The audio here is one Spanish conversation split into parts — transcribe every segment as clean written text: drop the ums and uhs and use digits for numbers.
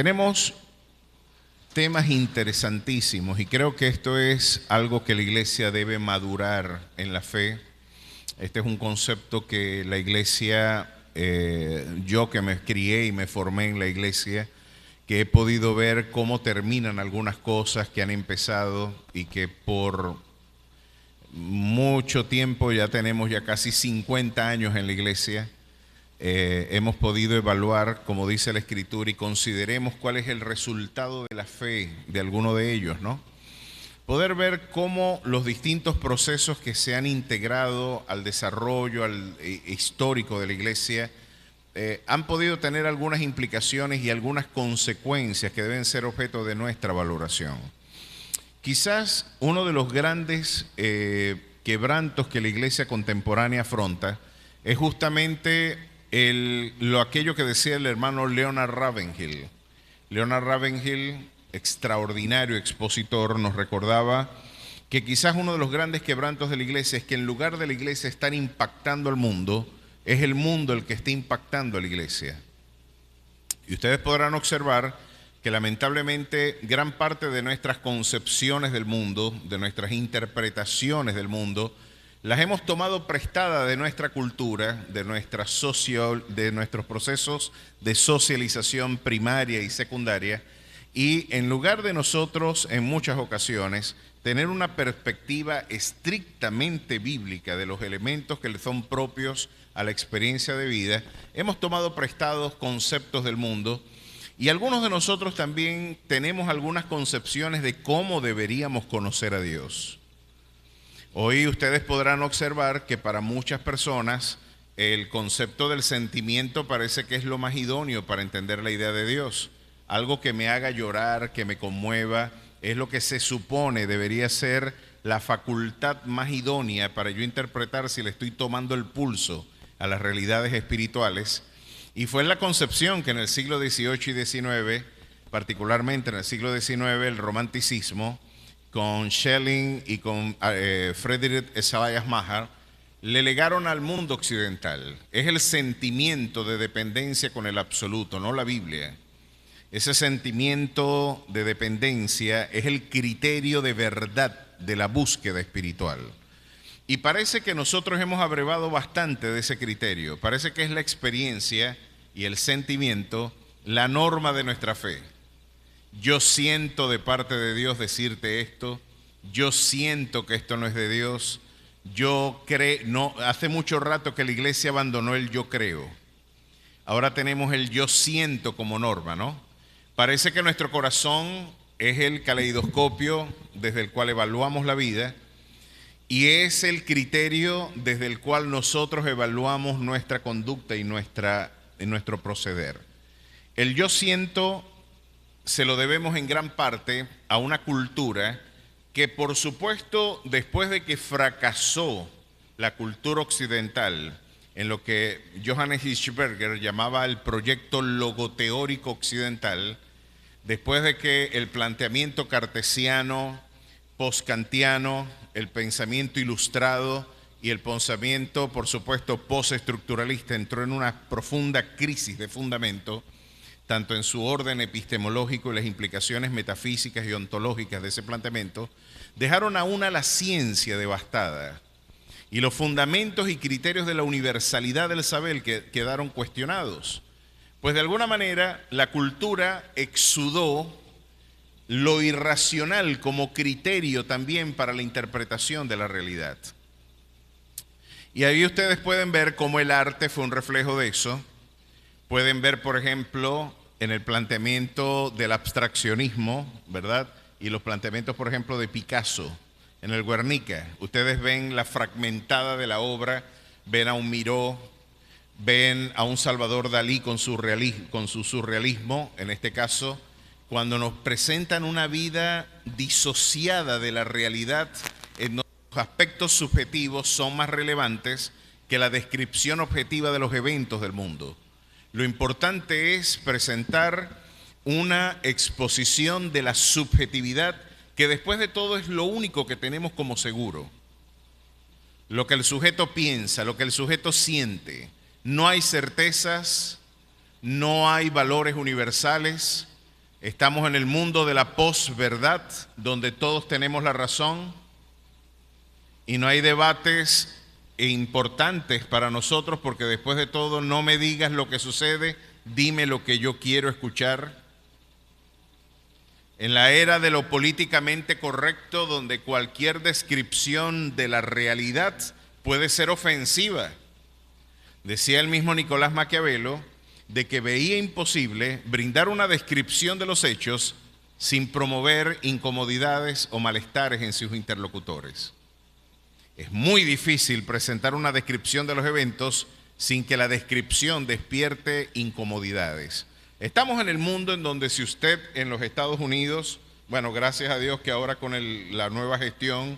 Tenemos temas interesantísimos y creo que esto es algo que la iglesia debe madurar en la fe. Este es un concepto que la iglesia, yo que me crié y me formé en la iglesia, que he podido ver cómo terminan algunas cosas que han empezado y que por mucho tiempo, ya tenemos ya casi 50 años en la iglesia, hemos podido evaluar, como dice la Escritura, y consideremos cuál es el resultado de la fe de alguno de ellos, ¿no? Poder ver cómo los distintos procesos que se han integrado al desarrollo histórico de la iglesia han podido tener algunas implicaciones y algunas consecuencias que deben ser objeto de nuestra valoración. Quizás uno de los grandes quebrantos que la iglesia contemporánea afronta es justamente aquello que decía el hermano Leonard Ravenhill. Leonard Ravenhill, extraordinario expositor, nos recordaba que quizás uno de los grandes quebrantos de la iglesia es que en lugar de la iglesia estar impactando al mundo, es el mundo el que está impactando a la iglesia. Y ustedes podrán observar que lamentablemente gran parte de nuestras concepciones del mundo, de nuestras interpretaciones del mundo, las hemos tomado prestadas de nuestra cultura, de nuestros procesos de socialización primaria y secundaria, y en lugar de nosotros, en muchas ocasiones, tener una perspectiva estrictamente bíblica de los elementos que le son propios a la experiencia de vida, hemos tomado prestados conceptos del mundo, y algunos de nosotros también tenemos algunas concepciones de cómo deberíamos conocer a Dios. Hoy ustedes podrán observar que para muchas personas el concepto del sentimiento parece que es lo más idóneo para entender la idea de Dios. Algo que me haga llorar, que me conmueva, es lo que se supone debería ser la facultad más idónea para yo interpretar si le estoy tomando el pulso a las realidades espirituales. Y fue la concepción que en el siglo XVIII y XIX, particularmente en el siglo XIX, el romanticismo, con Schelling y con Friedrich Esaias Mayer, le legaron al mundo occidental. Es el sentimiento de dependencia con el absoluto, no la Biblia. Ese sentimiento de dependencia es el criterio de verdad de la búsqueda espiritual. Y parece que nosotros hemos abrevado bastante de ese criterio. Parece que es la experiencia y el sentimiento la norma de nuestra fe. Yo siento de parte de Dios decirte esto, yo siento que esto no es de Dios, yo creo, no, hace mucho rato que la iglesia abandonó el yo creo. Ahora tenemos el yo siento como norma, ¿no? Parece que nuestro corazón es el caleidoscopio desde el cual evaluamos la vida y es el criterio desde el cual nosotros evaluamos nuestra conducta y nuestro proceder. El yo siento se lo debemos en gran parte a una cultura que, por supuesto, después de que fracasó la cultura occidental en lo que Johannes Hirschberger llamaba el proyecto logoteórico occidental, después de que el planteamiento cartesiano, postkantiano, el pensamiento ilustrado y el pensamiento, por supuesto, postestructuralista entró en una profunda crisis de fundamento, tanto en su orden epistemológico y las implicaciones metafísicas y ontológicas de ese planteamiento, dejaron aún a la ciencia devastada y los fundamentos y criterios de la universalidad del saber quedaron cuestionados. Pues de alguna manera la cultura exudó lo irracional como criterio también para la interpretación de la realidad. Y ahí ustedes pueden ver cómo el arte fue un reflejo de eso. Pueden ver, por ejemplo, en el planteamiento del abstraccionismo, ¿verdad? Y los planteamientos, por ejemplo, de Picasso en el Guernica. Ustedes ven la fragmentada de la obra, ven a un Miró, ven a un Salvador Dalí con su surrealismo, en este caso, cuando nos presentan una vida disociada de la realidad, en donde los aspectos subjetivos son más relevantes que la descripción objetiva de los eventos del mundo. Lo importante es presentar una exposición de la subjetividad, que después de todo es lo único que tenemos como seguro. Lo que el sujeto piensa, lo que el sujeto siente. No hay certezas, no hay valores universales, Estamos en el mundo de la posverdad, donde todos tenemos la razón y no hay debates importantes para nosotros, porque después de todo, no me digas lo que sucede, dime lo que yo quiero escuchar. En la era de lo políticamente correcto, donde cualquier descripción de la realidad puede ser ofensiva. Decía el mismo Nicolás Maquiavelo de que veía imposible brindar una descripción de los hechos sin promover incomodidades o malestares en sus interlocutores. Es muy difícil presentar una descripción de los eventos sin que la descripción despierte incomodidades. Estamos en el mundo en donde si usted en los Estados Unidos, bueno, gracias a Dios que ahora con la nueva gestión,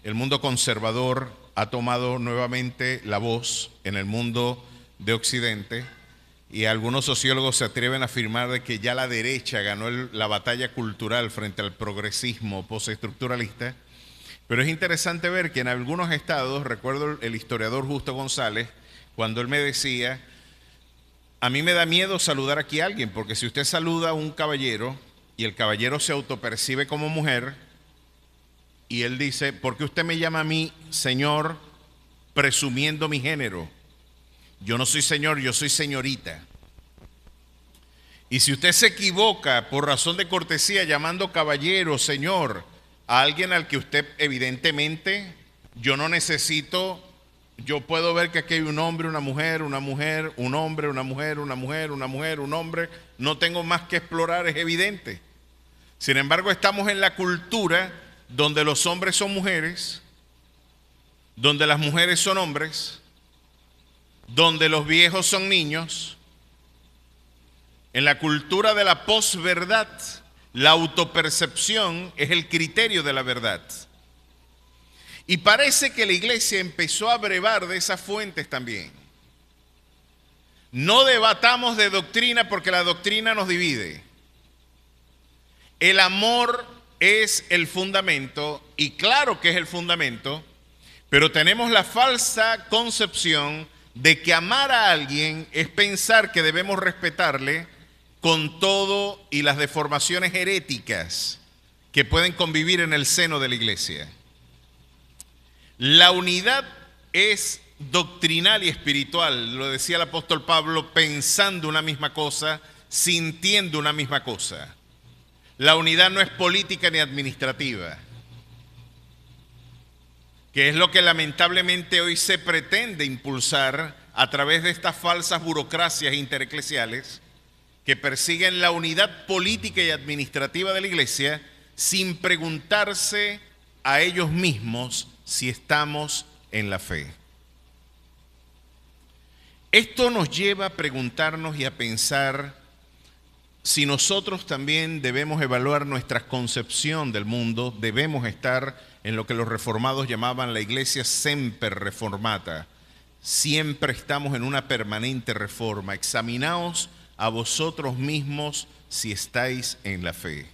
el mundo conservador ha tomado nuevamente la voz en el mundo de Occidente, y algunos sociólogos se atreven a afirmar de que ya la derecha ganó la batalla cultural frente al progresismo postestructuralista. Pero es interesante ver que en algunos estados, recuerdo el historiador Justo González, cuando él me decía, a mí me da miedo saludar aquí a alguien, porque si usted saluda a un caballero y el caballero se autopercibe como mujer, y él dice, ¿por qué usted me llama a mí señor presumiendo mi género? Yo no soy señor, yo soy señorita. Y si usted se equivoca por razón de cortesía llamando caballero, señor, a alguien al que usted evidentemente, yo no necesito, yo puedo ver que aquí hay un hombre, una mujer, un hombre, una mujer, un hombre, no tengo más que explorar, es evidente. Sin embargo, estamos en la cultura donde los hombres son mujeres, donde las mujeres son hombres, donde los viejos son niños. En la cultura de la posverdad, la autopercepción es el criterio de la verdad. Y parece que la iglesia empezó a brevar de esas fuentes también. No debatamos de doctrina porque la doctrina nos divide. El amor es el fundamento, y claro que es el fundamento, pero tenemos la falsa concepción de que amar a alguien es pensar que debemos respetarle con todo y las deformaciones heréticas que pueden convivir en el seno de la iglesia. La unidad es doctrinal y espiritual, lo decía el apóstol Pablo, pensando una misma cosa, sintiendo una misma cosa. La unidad no es política ni administrativa, que es lo que lamentablemente hoy se pretende impulsar a través de estas falsas burocracias intereclesiales que persiguen la unidad política y administrativa de la iglesia sin preguntarse a ellos mismos si estamos en la fe. Esto nos lleva a preguntarnos y a pensar si nosotros también debemos evaluar nuestra concepción del mundo, debemos estar en lo que los reformados llamaban la iglesia semper reformata. Siempre estamos en una permanente reforma. Examinaos a vosotros mismos si estáis en la fe.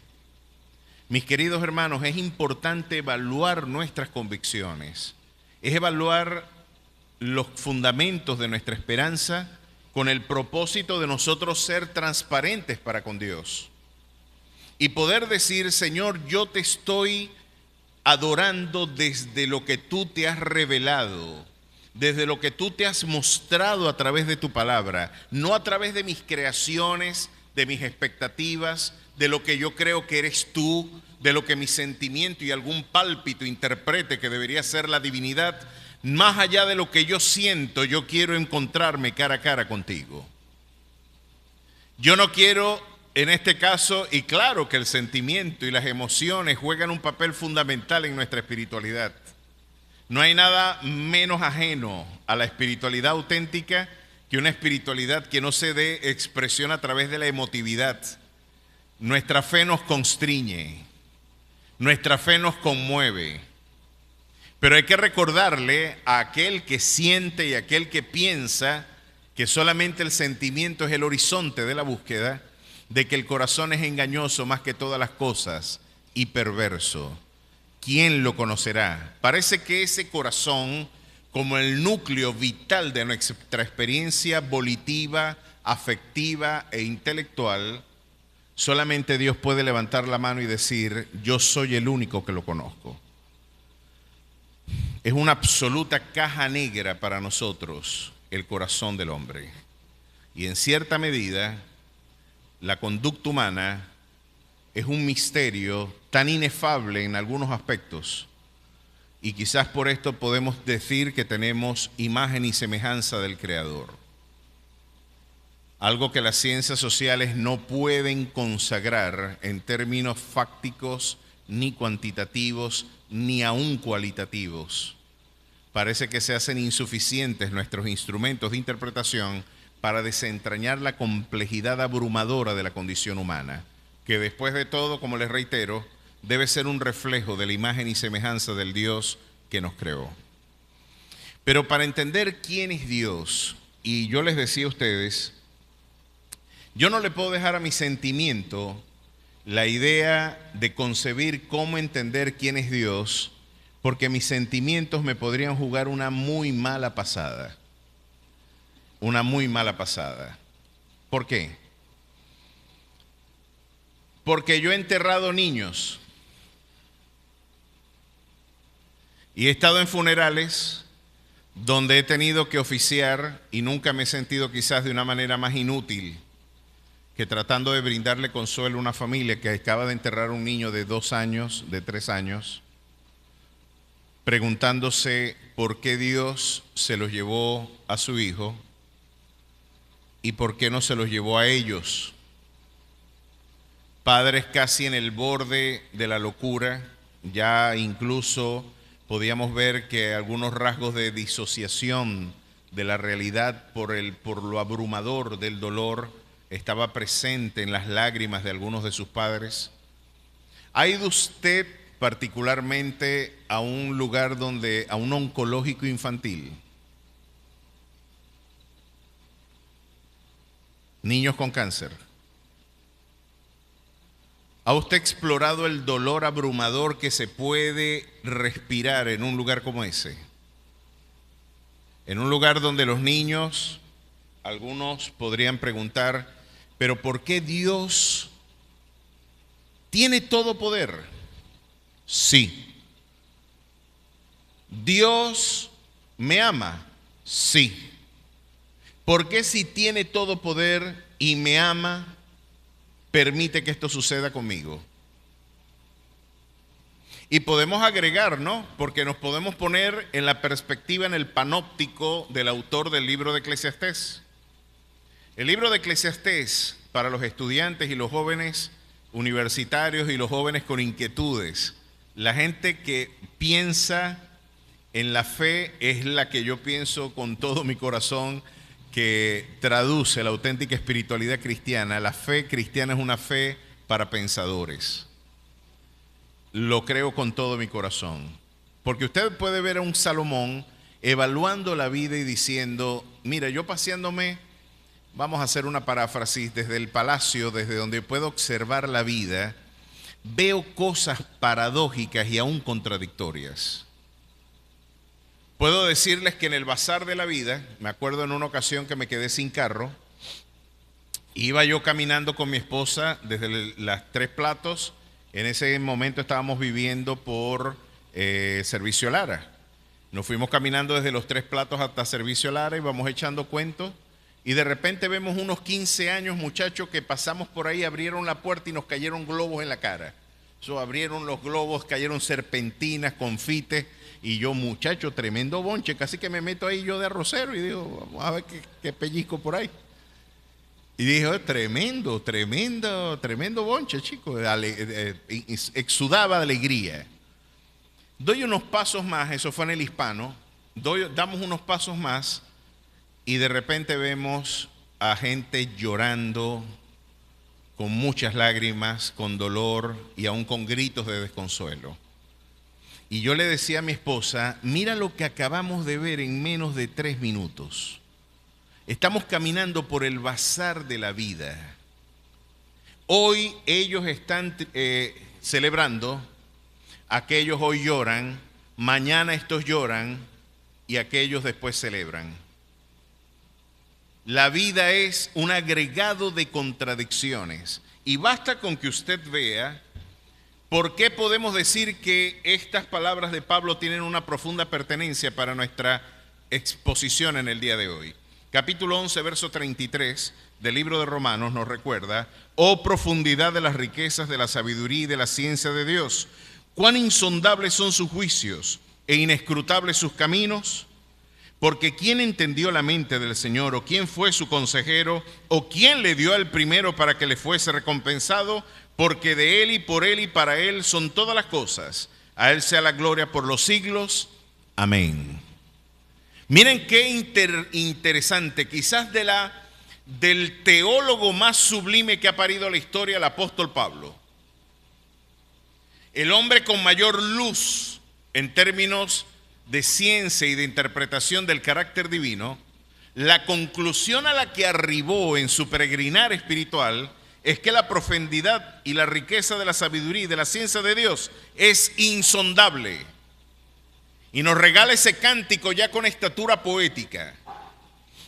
Mis queridos hermanos, es importante evaluar nuestras convicciones, es evaluar los fundamentos de nuestra esperanza con el propósito de nosotros ser transparentes para con Dios y poder decir, Señor, yo te estoy adorando desde lo que tú te has revelado, desde lo que tú te has mostrado a través de tu palabra, no a través de mis creaciones, de mis expectativas, de lo que yo creo que eres tú, de lo que mi sentimiento y algún pálpito interprete que debería ser la divinidad. Más allá de lo que yo siento, yo quiero encontrarme cara a cara contigo. Yo no quiero, en este caso, y claro que el sentimiento y las emociones juegan un papel fundamental en nuestra espiritualidad. No hay nada menos ajeno a la espiritualidad auténtica que una espiritualidad que no se dé expresión a través de la emotividad. Nuestra fe nos constriñe, nuestra fe nos conmueve. Pero hay que recordarle a aquel que siente y a aquel que piensa que solamente el sentimiento es el horizonte de la búsqueda, de que el corazón es engañoso más que todas las cosas y perverso. ¿Quién lo conocerá? Parece que ese corazón, como el núcleo vital de nuestra experiencia volitiva, afectiva e intelectual, Solamente Dios puede levantar la mano y decir, yo soy el único que lo conozco. Es una absoluta caja negra para nosotros el corazón del hombre. Y en cierta medida, la conducta humana es un misterio tan inefable en algunos aspectos. Y quizás por esto podemos decir que tenemos imagen y semejanza del Creador. Algo que las ciencias sociales no pueden consagrar en términos fácticos, ni cuantitativos, ni aún cualitativos. Parece que se hacen insuficientes nuestros instrumentos de interpretación para desentrañar la complejidad abrumadora de la condición humana, que después de todo, como les reitero, debe ser un reflejo de la imagen y semejanza del Dios que nos creó. Pero para entender quién es Dios, y yo les decía a ustedes, yo no le puedo dejar a mi sentimiento la idea de concebir cómo entender quién es Dios, porque mis sentimientos me podrían jugar una muy mala pasada. Una muy mala pasada. ¿Por qué? Porque yo he enterrado niños y he estado en funerales donde he tenido que oficiar y nunca me he sentido quizás de una manera más inútil que tratando de brindarle consuelo a una familia que acaba de enterrar a un niño de 2 años, de 3 años, preguntándose por qué Dios se los llevó a su hijo y por qué no se los llevó a ellos. Padres casi en el borde de la locura, ya incluso podíamos ver que algunos rasgos de disociación de la realidad por lo abrumador del dolor estaba presente en las lágrimas de algunos de sus padres. ¿Ha ido usted particularmente a un lugar a un oncológico infantil? Niños con cáncer. ¿Ha usted explorado el dolor abrumador que se puede respirar en un lugar como ese? En un lugar donde los niños, algunos podrían preguntar, ¿pero por qué Dios tiene todo poder? Sí. ¿Dios me ama? Sí. ¿Por qué si tiene todo poder y me ama, permite que esto suceda conmigo? Y podemos agregar, ¿no? Porque nos podemos poner en la perspectiva, en el panóptico del autor del libro de Eclesiastés. El libro de Eclesiastés, para los estudiantes y los jóvenes universitarios y los jóvenes con inquietudes, la gente que piensa en la fe es la que yo pienso con todo mi corazón que traduce la auténtica espiritualidad cristiana. La fe cristiana es una fe para pensadores. Lo creo con todo mi corazón. Porque usted puede ver a un Salomón evaluando la vida y diciendo, mira, yo paseándome, vamos a hacer una paráfrasis, desde el palacio, desde donde puedo observar la vida, veo cosas paradójicas y aún contradictorias. Puedo decirles que en el bazar de la vida, me acuerdo en una ocasión que me quedé sin carro, iba yo caminando con mi esposa desde las Tres Platos. En ese momento estábamos viviendo por Servicio Lara. Nos fuimos caminando desde los Tres Platos hasta Servicio Lara y vamos echando cuentos. Y de repente vemos unos 15 años, muchachos, que pasamos por ahí, abrieron la puerta y nos cayeron globos en la cara. Abrieron los globos, cayeron serpentinas, confites. Y yo, muchacho, tremendo bonche, casi que me meto ahí yo de arrocero y digo, vamos a ver qué pellizco por ahí. Y dije, tremendo bonche, chico. Exudaba de alegría. Doy unos pasos más, eso fue en el Hispano, damos unos pasos más y de repente vemos a gente llorando, con muchas lágrimas, con dolor y aún con gritos de desconsuelo. Y yo le decía a mi esposa, mira lo que acabamos de ver en menos de 3 minutos. Estamos caminando por el bazar de la vida. Hoy ellos están celebrando, aquellos hoy lloran, mañana estos lloran y aquellos después celebran. La vida es un agregado de contradicciones Y basta con que usted vea por qué podemos decir que estas palabras de Pablo tienen una profunda pertenencia para nuestra exposición en el día de hoy. Capítulo 11, verso 33 del libro de Romanos nos recuerda: oh profundidad de las riquezas de la sabiduría y de la ciencia de Dios, cuán insondables son sus juicios e inescrutables sus caminos. Porque ¿quién entendió la mente del Señor? ¿O quién fue su consejero? ¿O quién le dio al primero para que le fuese recompensado? Porque de Él y por Él y para Él son todas las cosas. A Él sea la gloria por los siglos. Amén. Miren qué interesante, quizás del teólogo más sublime que ha parido la historia, el apóstol Pablo. El hombre con mayor luz en términos de ciencia y de interpretación del carácter divino. La conclusión a la que arribó en su peregrinar espiritual es que la profundidad y la riqueza de la sabiduría y de la ciencia de Dios es insondable. Y nos regala ese cántico ya con estatura poética.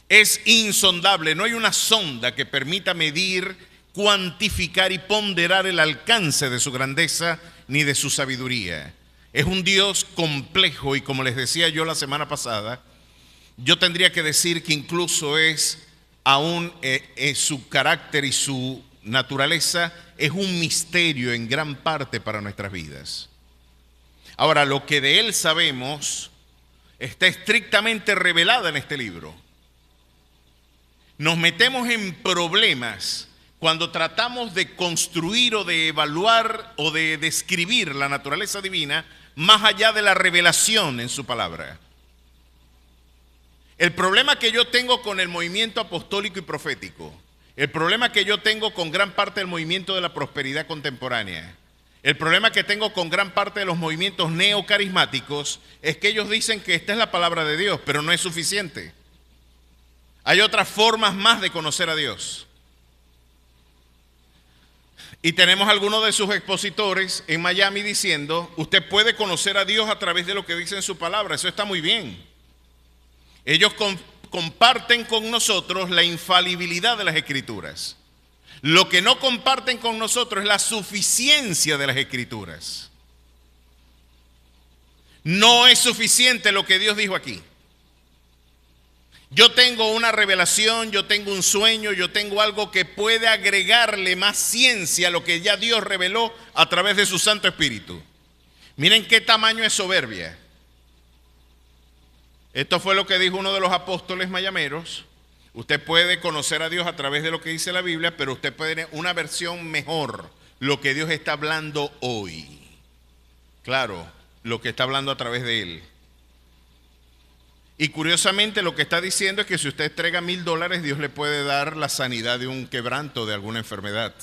Es insondable, no hay una sonda que permita medir, cuantificar y ponderar el alcance de su grandeza ni de su sabiduría. Es un Dios complejo y, como les decía yo la semana pasada, yo tendría que decir que incluso es aún su carácter y su naturaleza es un misterio en gran parte para nuestras vidas. Ahora, lo que de Él sabemos está estrictamente revelado en este libro. Nos metemos en problemas cuando tratamos de construir o de evaluar o de describir la naturaleza divina más allá de la revelación en su palabra. El problema que yo tengo con el movimiento apostólico y profético, el problema que yo tengo con gran parte del movimiento de la prosperidad contemporánea, el problema que tengo con gran parte de los movimientos neocarismáticos es que ellos dicen que esta es la palabra de Dios, pero no es suficiente. Hay otras formas más de conocer a Dios. Y tenemos algunos de sus expositores en Miami diciendo: usted puede conocer a Dios a través de lo que dice en su palabra. Eso está muy bien. Ellos comparten con nosotros la infalibilidad de las Escrituras. Lo que no comparten con nosotros es la suficiencia de las Escrituras. No es suficiente lo que Dios dijo aquí. Yo tengo una revelación, yo tengo un sueño, yo tengo algo que puede agregarle más ciencia a lo que ya Dios reveló a través de su Santo Espíritu. Miren qué tamaño es soberbia. Esto fue lo que dijo uno de los apóstoles mayameros. Usted puede conocer a Dios a través de lo que dice la Biblia, pero usted puede tener una versión mejor, lo que Dios está hablando hoy. Claro, lo que está hablando a través de Él. Y curiosamente lo que está diciendo es que si usted entrega $1,000, Dios le puede dar la sanidad de un quebranto, de alguna enfermedad.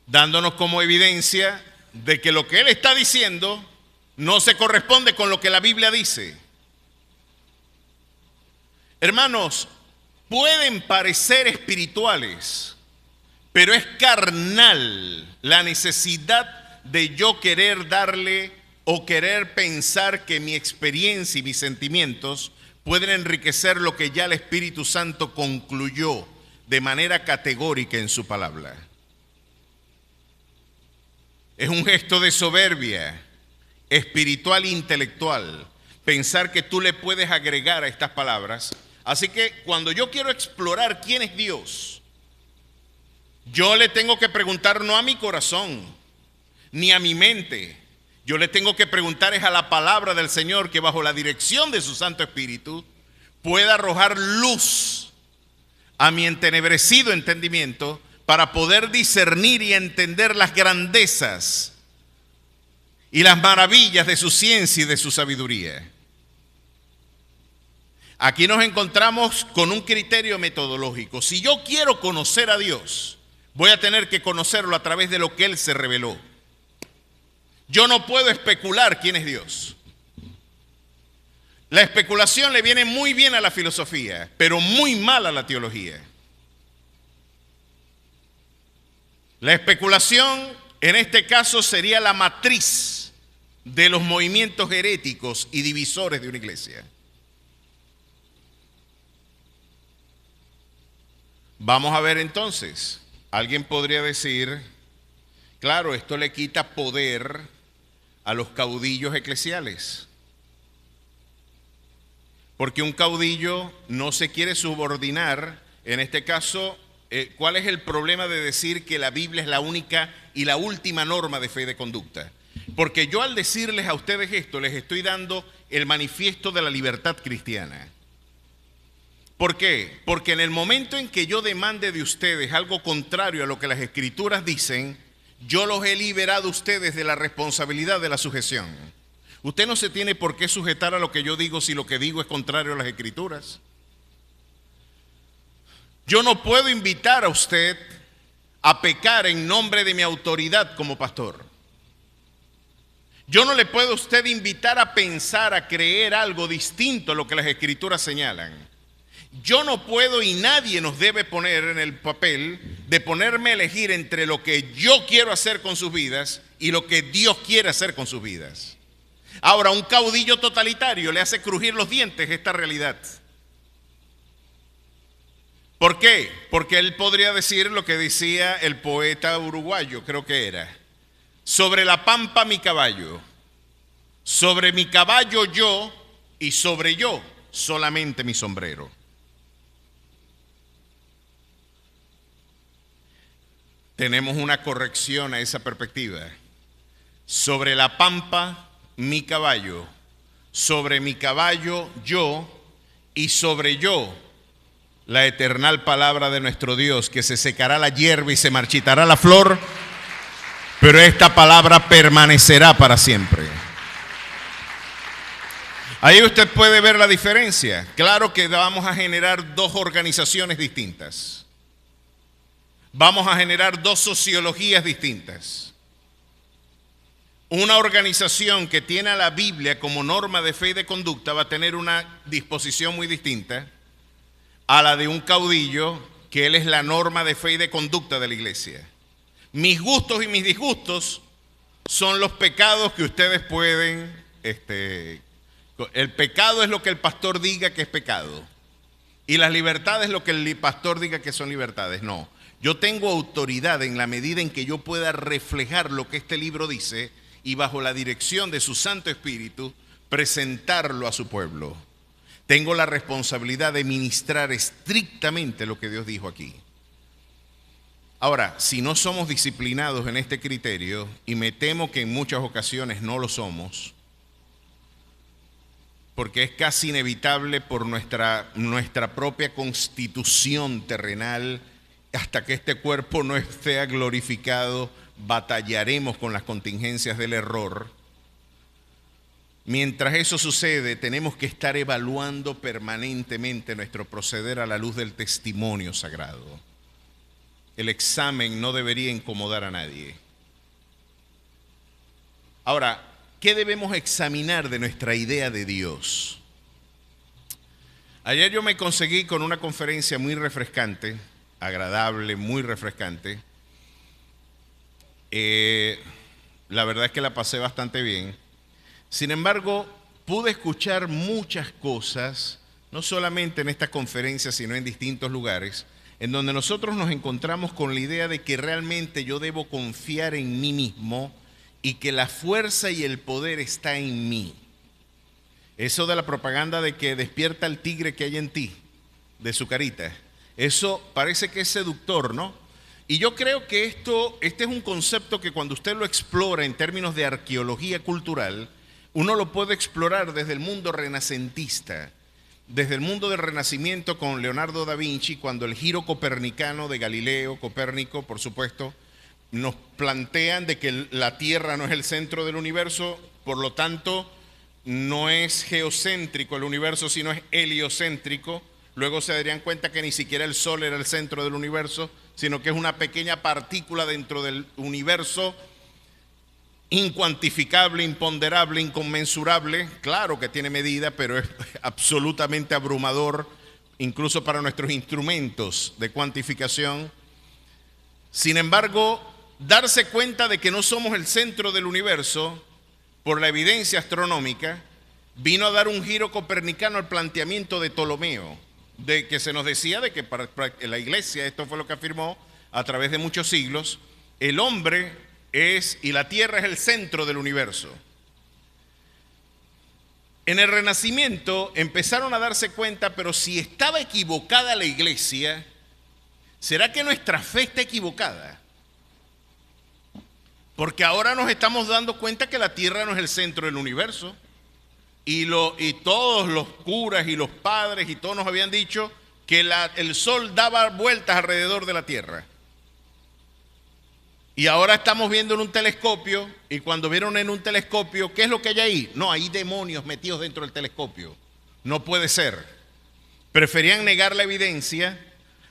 Dándonos como evidencia de que lo que Él está diciendo no se corresponde con lo que la Biblia dice. Hermanos, pueden parecer espirituales, pero es carnal la necesidad de yo querer darle o querer pensar que mi experiencia y mis sentimientos pueden enriquecer lo que ya el Espíritu Santo concluyó de manera categórica en su palabra. Es un gesto de soberbia espiritual e intelectual pensar que tú le puedes agregar a estas palabras. Así que cuando yo quiero explorar quién es Dios, yo le tengo que preguntar no a mi corazón ni a mi mente. Yo le tengo que preguntar es a la palabra del Señor, que bajo la dirección de su Santo Espíritu pueda arrojar luz a mi entenebrecido entendimiento para poder discernir y entender las grandezas y las maravillas de su ciencia y de su sabiduría. Aquí nos encontramos con un criterio metodológico. Si yo quiero conocer a Dios, voy a tener que conocerlo a través de lo que Él se reveló. Yo no puedo especular quién es Dios. La especulación le viene muy bien a la filosofía, pero muy mal a la teología. La especulación, en este caso, sería la matriz de los movimientos heréticos y divisores de una iglesia. Vamos a ver entonces alguien podría decir, claro, esto le quita poder a los caudillos eclesiales. Porque un caudillo no se quiere subordinar. En este caso, ¿cuál es el problema de decir que la Biblia es la única y la última norma de fe y de conducta? Porque yo al decirles a ustedes esto, les estoy dando el manifiesto de la libertad cristiana. ¿Por qué? Porque en el momento en que yo demande de ustedes algo contrario a lo que las Escrituras dicen, yo los he liberado a ustedes de la responsabilidad de la sujeción. Usted no se tiene por qué sujetar a lo que yo digo si lo que digo es contrario a las Escrituras. Yo no puedo invitar a usted a pecar en nombre de mi autoridad como pastor. Yo no le puedo a usted invitar a pensar, a creer algo distinto a lo que las Escrituras señalan. Yo no puedo y nadie nos debe poner en el papel de ponerme a elegir entre lo que yo quiero hacer con sus vidas y lo que Dios quiere hacer con sus vidas. Ahora, un caudillo totalitario le hace crujir los dientes esta realidad. ¿Por qué? Porque él podría decir lo que decía el poeta uruguayo, creo que era: sobre la pampa mi caballo, sobre mi caballo yo y sobre yo solamente mi sombrero. Tenemos una corrección a esa perspectiva. Sobre la pampa mi caballo, sobre mi caballo yo y sobre yo la eternal palabra de nuestro Dios, que se secará la hierba y se marchitará la flor, pero esta palabra permanecerá para siempre. Ahí usted puede ver la diferencia. Claro que vamos a generar dos organizaciones distintas. Vamos a generar dos sociologías distintas. Una organización que tiene a la Biblia como norma de fe y de conducta va a tener una disposición muy distinta a la de un caudillo, que él es la norma de fe y de conducta de la iglesia. Mis gustos y mis disgustos son los pecados que ustedes pueden... el pecado es lo que el pastor diga que es pecado. Y las libertades es lo que el pastor diga que son libertades. No. Yo tengo autoridad en la medida en que yo pueda reflejar lo que este libro dice y bajo la dirección de su Santo Espíritu presentarlo a su pueblo. Tengo la responsabilidad de ministrar estrictamente lo que Dios dijo aquí. Ahora, si no somos disciplinados en este criterio, y me temo que en muchas ocasiones no lo somos, porque es casi inevitable por nuestra propia constitución terrenal, hasta que este cuerpo no esté glorificado, batallaremos con las contingencias del error. Mientras eso sucede, tenemos que estar evaluando permanentemente nuestro proceder a la luz del testimonio sagrado. El examen no debería incomodar a nadie. Ahora, ¿qué debemos examinar de nuestra idea de Dios? Ayer yo me conseguí con una conferencia muy refrescante, agradable, muy refrescante. La verdad es que la pasé bastante bien. Sin embargo, pude escuchar muchas cosas, no solamente en esta conferencia, sino en distintos lugares, en donde nosotros nos encontramos con la idea de que realmente yo debo confiar en mí mismo y que la fuerza y el poder está en mí. Eso de la propaganda de que despierta el tigre que hay en ti, de su carita, eso parece que es seductor, ¿no? Y yo creo que este es un concepto que cuando usted lo explora en términos de arqueología cultural, uno lo puede explorar desde el mundo renacentista, desde el mundo del Renacimiento con Leonardo da Vinci, cuando el giro copernicano de Galileo, Copérnico, por supuesto, nos plantean de que la Tierra no es el centro del universo, por lo tanto, no es geocéntrico el universo, sino es heliocéntrico. Luego se darían cuenta que ni siquiera el Sol era el centro del universo, sino que es una pequeña partícula dentro del universo, incuantificable, imponderable, inconmensurable. Claro que tiene medida, pero es absolutamente abrumador, incluso para nuestros instrumentos de cuantificación. Sin embargo, darse cuenta de que no somos el centro del universo, por la evidencia astronómica, vino a dar un giro copernicano al planteamiento de Ptolomeo, de que se nos decía de que para la iglesia, esto fue lo que afirmó, a través de muchos siglos, el hombre es y la tierra es el centro del universo. En el Renacimiento empezaron a darse cuenta, pero si estaba equivocada la iglesia, ¿será que nuestra fe está equivocada? Porque ahora nos estamos dando cuenta que la tierra no es el centro del universo. Y todos los curas y los padres y todos nos habían dicho que el sol daba vueltas alrededor de la tierra. Y ahora estamos viendo en un telescopio, y cuando vieron en un telescopio, ¿qué es lo que hay ahí? No, hay demonios metidos dentro del telescopio. No puede ser. Preferían negar la evidencia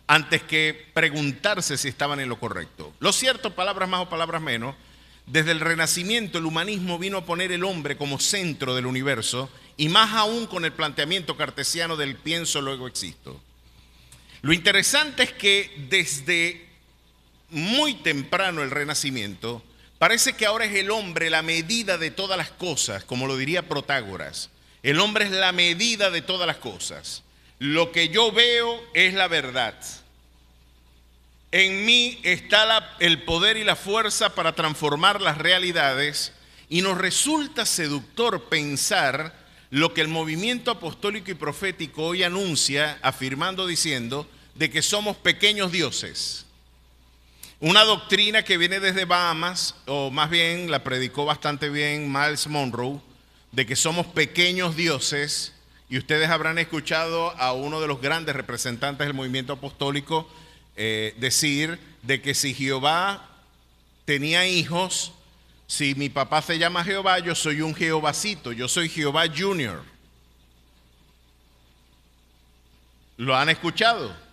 antes que preguntarse si estaban en lo correcto. Lo cierto, palabras más o palabras menos, desde el Renacimiento el humanismo vino a poner el hombre como centro del universo, y más aún con el planteamiento cartesiano del pienso, luego existo. Lo interesante es que desde muy temprano el Renacimiento, parece que ahora es el hombre la medida de todas las cosas, como lo diría Protágoras. El hombre es la medida de todas las cosas. Lo que yo veo es la verdad. En mí está el poder y la fuerza para transformar las realidades, y nos resulta seductor pensar lo que el movimiento apostólico y profético hoy anuncia, afirmando, diciendo, de que somos pequeños dioses. Una doctrina que viene desde Bahamas, o más bien la predicó bastante bien Myles Munroe, de que somos pequeños dioses, y ustedes habrán escuchado a uno de los grandes representantes del movimiento apostólico decir de que si Jehová tenía hijos, si mi papá se llama Jehová, yo soy un Jehovacito, yo soy Jehová Junior. ¿Lo han escuchado?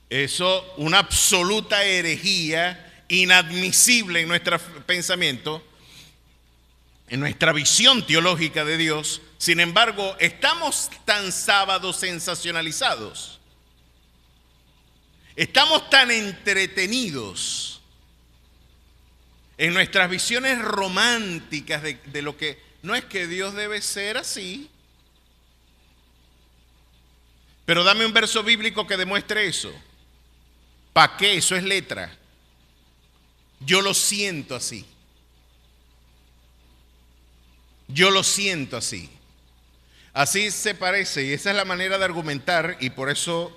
Eso, una absoluta herejía, inadmisible en nuestro pensamiento, en nuestra visión teológica de Dios. Sin embargo, estamos tan sábados sensacionalizados, estamos tan entretenidos en nuestras visiones románticas de lo que no es que Dios debe ser así. Pero dame un verso bíblico que demuestre eso. ¿Para qué? Eso es letra. Yo lo siento así. Yo lo siento así. Así se parece, y esa es la manera de argumentar, y por eso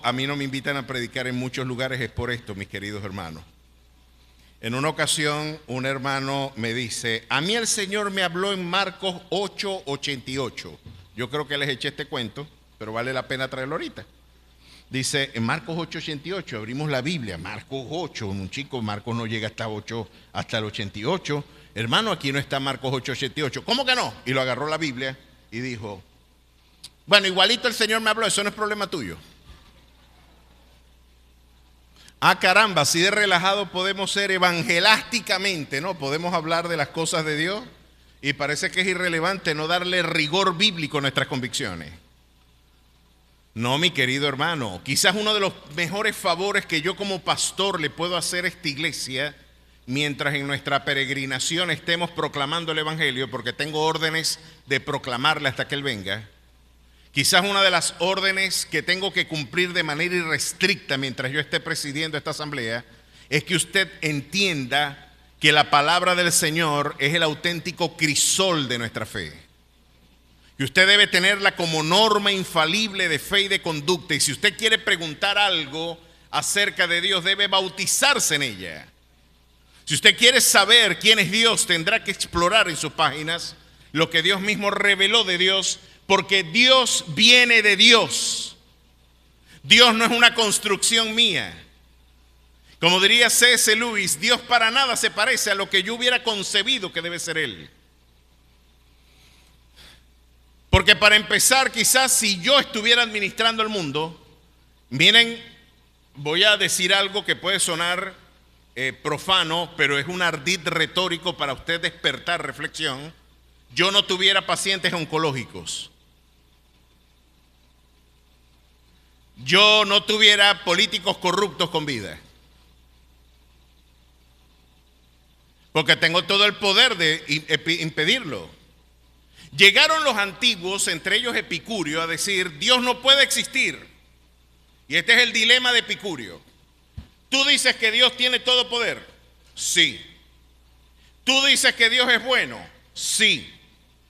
a mí no me invitan a predicar en muchos lugares, es por esto, mis queridos hermanos. En una ocasión, un hermano me dice, a mí el Señor me habló en Marcos 8:88. Yo creo que les eché este cuento, pero vale la pena traerlo ahorita. Dice, en Marcos 8:88, abrimos la Biblia, Marcos 8, un chico, Marcos no llega hasta el 88. Hermano, aquí no está Marcos 8:88. ¿Cómo que no? Y lo agarró la Biblia y dijo, bueno, igualito el Señor me habló, eso no es problema tuyo. Ah, caramba, así de relajado podemos ser evangelásticamente, ¿no? Podemos hablar de las cosas de Dios y parece que es irrelevante no darle rigor bíblico a nuestras convicciones. No, mi querido hermano, quizás uno de los mejores favores que yo como pastor le puedo hacer a esta iglesia, mientras en nuestra peregrinación estemos proclamando el evangelio, porque tengo órdenes de proclamarle hasta que Él venga. Quizás una de las órdenes que tengo que cumplir de manera irrestricta mientras yo esté presidiendo esta asamblea es que usted entienda que la palabra del Señor es el auténtico crisol de nuestra fe. Y usted debe tenerla como norma infalible de fe y de conducta. Y si usted quiere preguntar algo acerca de Dios, debe bautizarse en ella. Si usted quiere saber quién es Dios, tendrá que explorar en sus páginas lo que Dios mismo reveló de Dios, porque Dios viene de Dios. Dios no es una construcción mía. Como diría C.S. Lewis, Dios para nada se parece a lo que yo hubiera concebido que debe ser Él. Porque para empezar, quizás si yo estuviera administrando el mundo, miren, voy a decir algo que puede sonar profano, pero es un ardid retórico para usted despertar reflexión. Yo no tuviera pacientes oncológicos. Yo no tuviera políticos corruptos con vida. Porque tengo todo el poder de impedirlo. Llegaron los antiguos, entre ellos Epicurio, a decir, Dios no puede existir. Y este es el dilema de Epicurio. Tú dices que Dios tiene todo poder. Sí. Tú dices que Dios es bueno. Sí.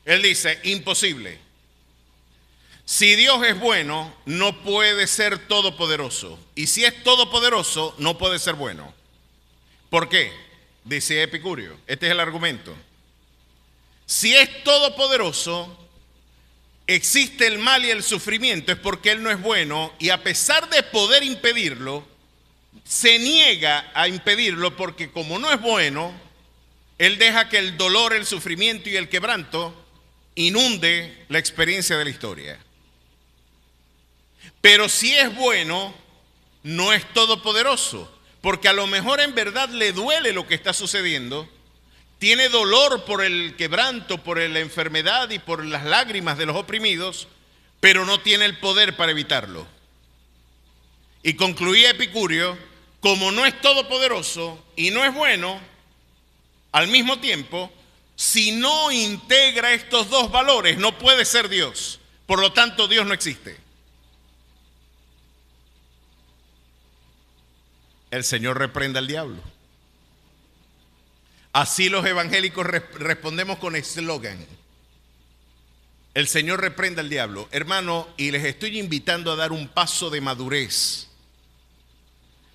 Él dice, imposible. Si Dios es bueno, no puede ser todopoderoso. Y si es todopoderoso, no puede ser bueno. ¿Por qué? Dice Epicurio. Este es el argumento. Si es todopoderoso, existe el mal y el sufrimiento, es porque Él no es bueno, y a pesar de poder impedirlo, se niega a impedirlo porque como no es bueno, Él deja que el dolor, el sufrimiento y el quebranto inunde la experiencia de la historia. Pero si es bueno, no es todopoderoso, porque a lo mejor en verdad le duele lo que está sucediendo, tiene dolor por el quebranto, por la enfermedad y por las lágrimas de los oprimidos, pero no tiene el poder para evitarlo. Y concluía Epicurio, como no es todopoderoso y no es bueno, al mismo tiempo, si no integra estos dos valores, no puede ser Dios. Por lo tanto, Dios no existe. El Señor reprenda al diablo. Así los evangélicos respondemos con eslogan. El Señor reprenda al diablo. Hermano, y les estoy invitando a dar un paso de madurez.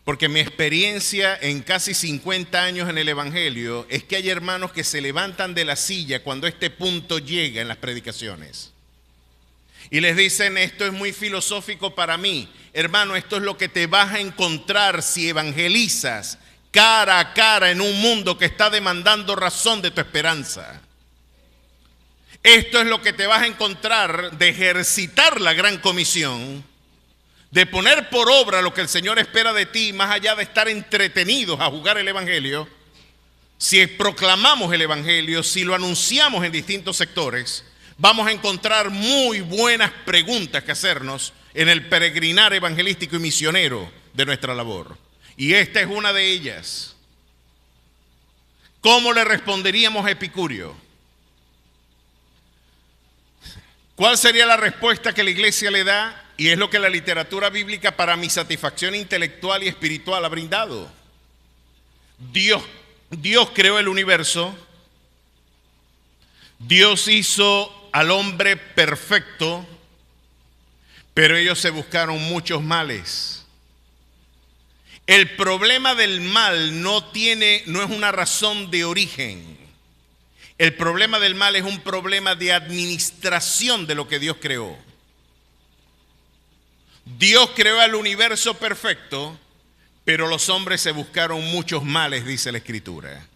Porque mi experiencia en casi 50 años en el evangelio es que hay hermanos que se levantan de la silla cuando este punto llega en las predicaciones. Y les dicen, esto es muy filosófico para mí. Hermano, esto es lo que te vas a encontrar si evangelizas cara a cara en un mundo que está demandando razón de tu esperanza. Esto es lo que te vas a encontrar de ejercitar la gran comisión, de poner por obra lo que el Señor espera de ti, más allá de estar entretenidos a jugar el evangelio. Si proclamamos el evangelio, si lo anunciamos en distintos sectores, vamos a encontrar muy buenas preguntas que hacernos en el peregrinar evangelístico y misionero de nuestra labor. Y esta es una de ellas. ¿Cómo le responderíamos a Epicurio? ¿Cuál sería la respuesta que la iglesia le da? Y es lo que la literatura bíblica para mi satisfacción intelectual y espiritual ha brindado. Dios creó el universo. Dios hizo al hombre perfecto, pero ellos se buscaron muchos males. El problema del mal no es una razón de origen. El problema del mal es un problema de administración de lo que Dios creó. Dios creó el universo perfecto, pero los hombres se buscaron muchos males, dice la Escritura.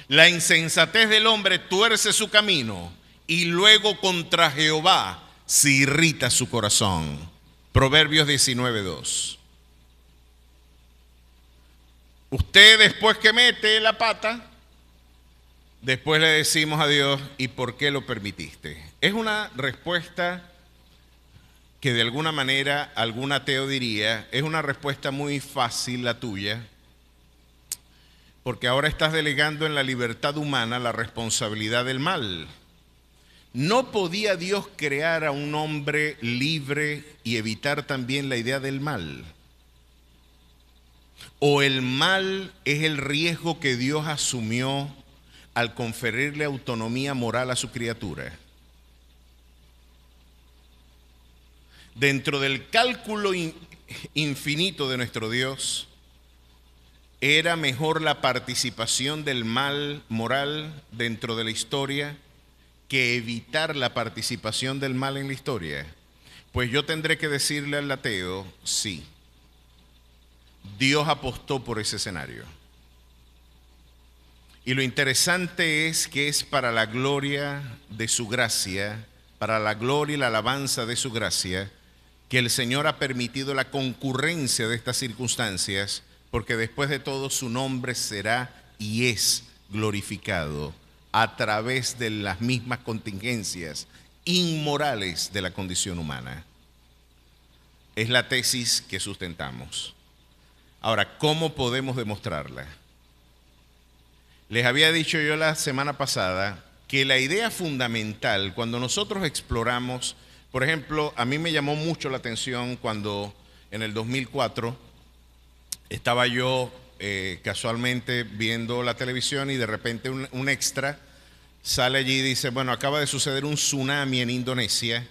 La insensatez del hombre tuerce su camino y luego contra Jehová se irrita su corazón. Proverbios 19:2. Usted después que mete la pata, después le decimos a Dios, ¿y por qué lo permitiste? Es una respuesta que de alguna manera algún ateo diría, es una respuesta muy fácil la tuya, porque ahora estás delegando en la libertad humana la responsabilidad del mal. ¿No podía Dios crear a un hombre libre y evitar también la idea del mal? ¿O el mal es el riesgo que Dios asumió al conferirle autonomía moral a su criatura? Dentro del cálculo infinito de nuestro Dios, ¿era mejor la participación del mal moral dentro de la historia que evitar la participación del mal en la historia? Pues yo tendré que decirle al ateo, sí. Dios apostó por ese escenario. Y lo interesante es que es para la gloria de su gracia, para la gloria y la alabanza de su gracia, que el Señor ha permitido la concurrencia de estas circunstancias, porque después de todo su nombre será y es glorificado a través de las mismas contingencias inmorales de la condición humana. Es la tesis que sustentamos. Ahora, ¿cómo podemos demostrarla? Les había dicho yo la semana pasada que la idea fundamental, cuando nosotros exploramos, por ejemplo, a mí me llamó mucho la atención cuando en el 2004, estaba yo casualmente viendo la televisión y de repente un extra sale allí y dice, bueno, acaba de suceder un tsunami en Indonesia.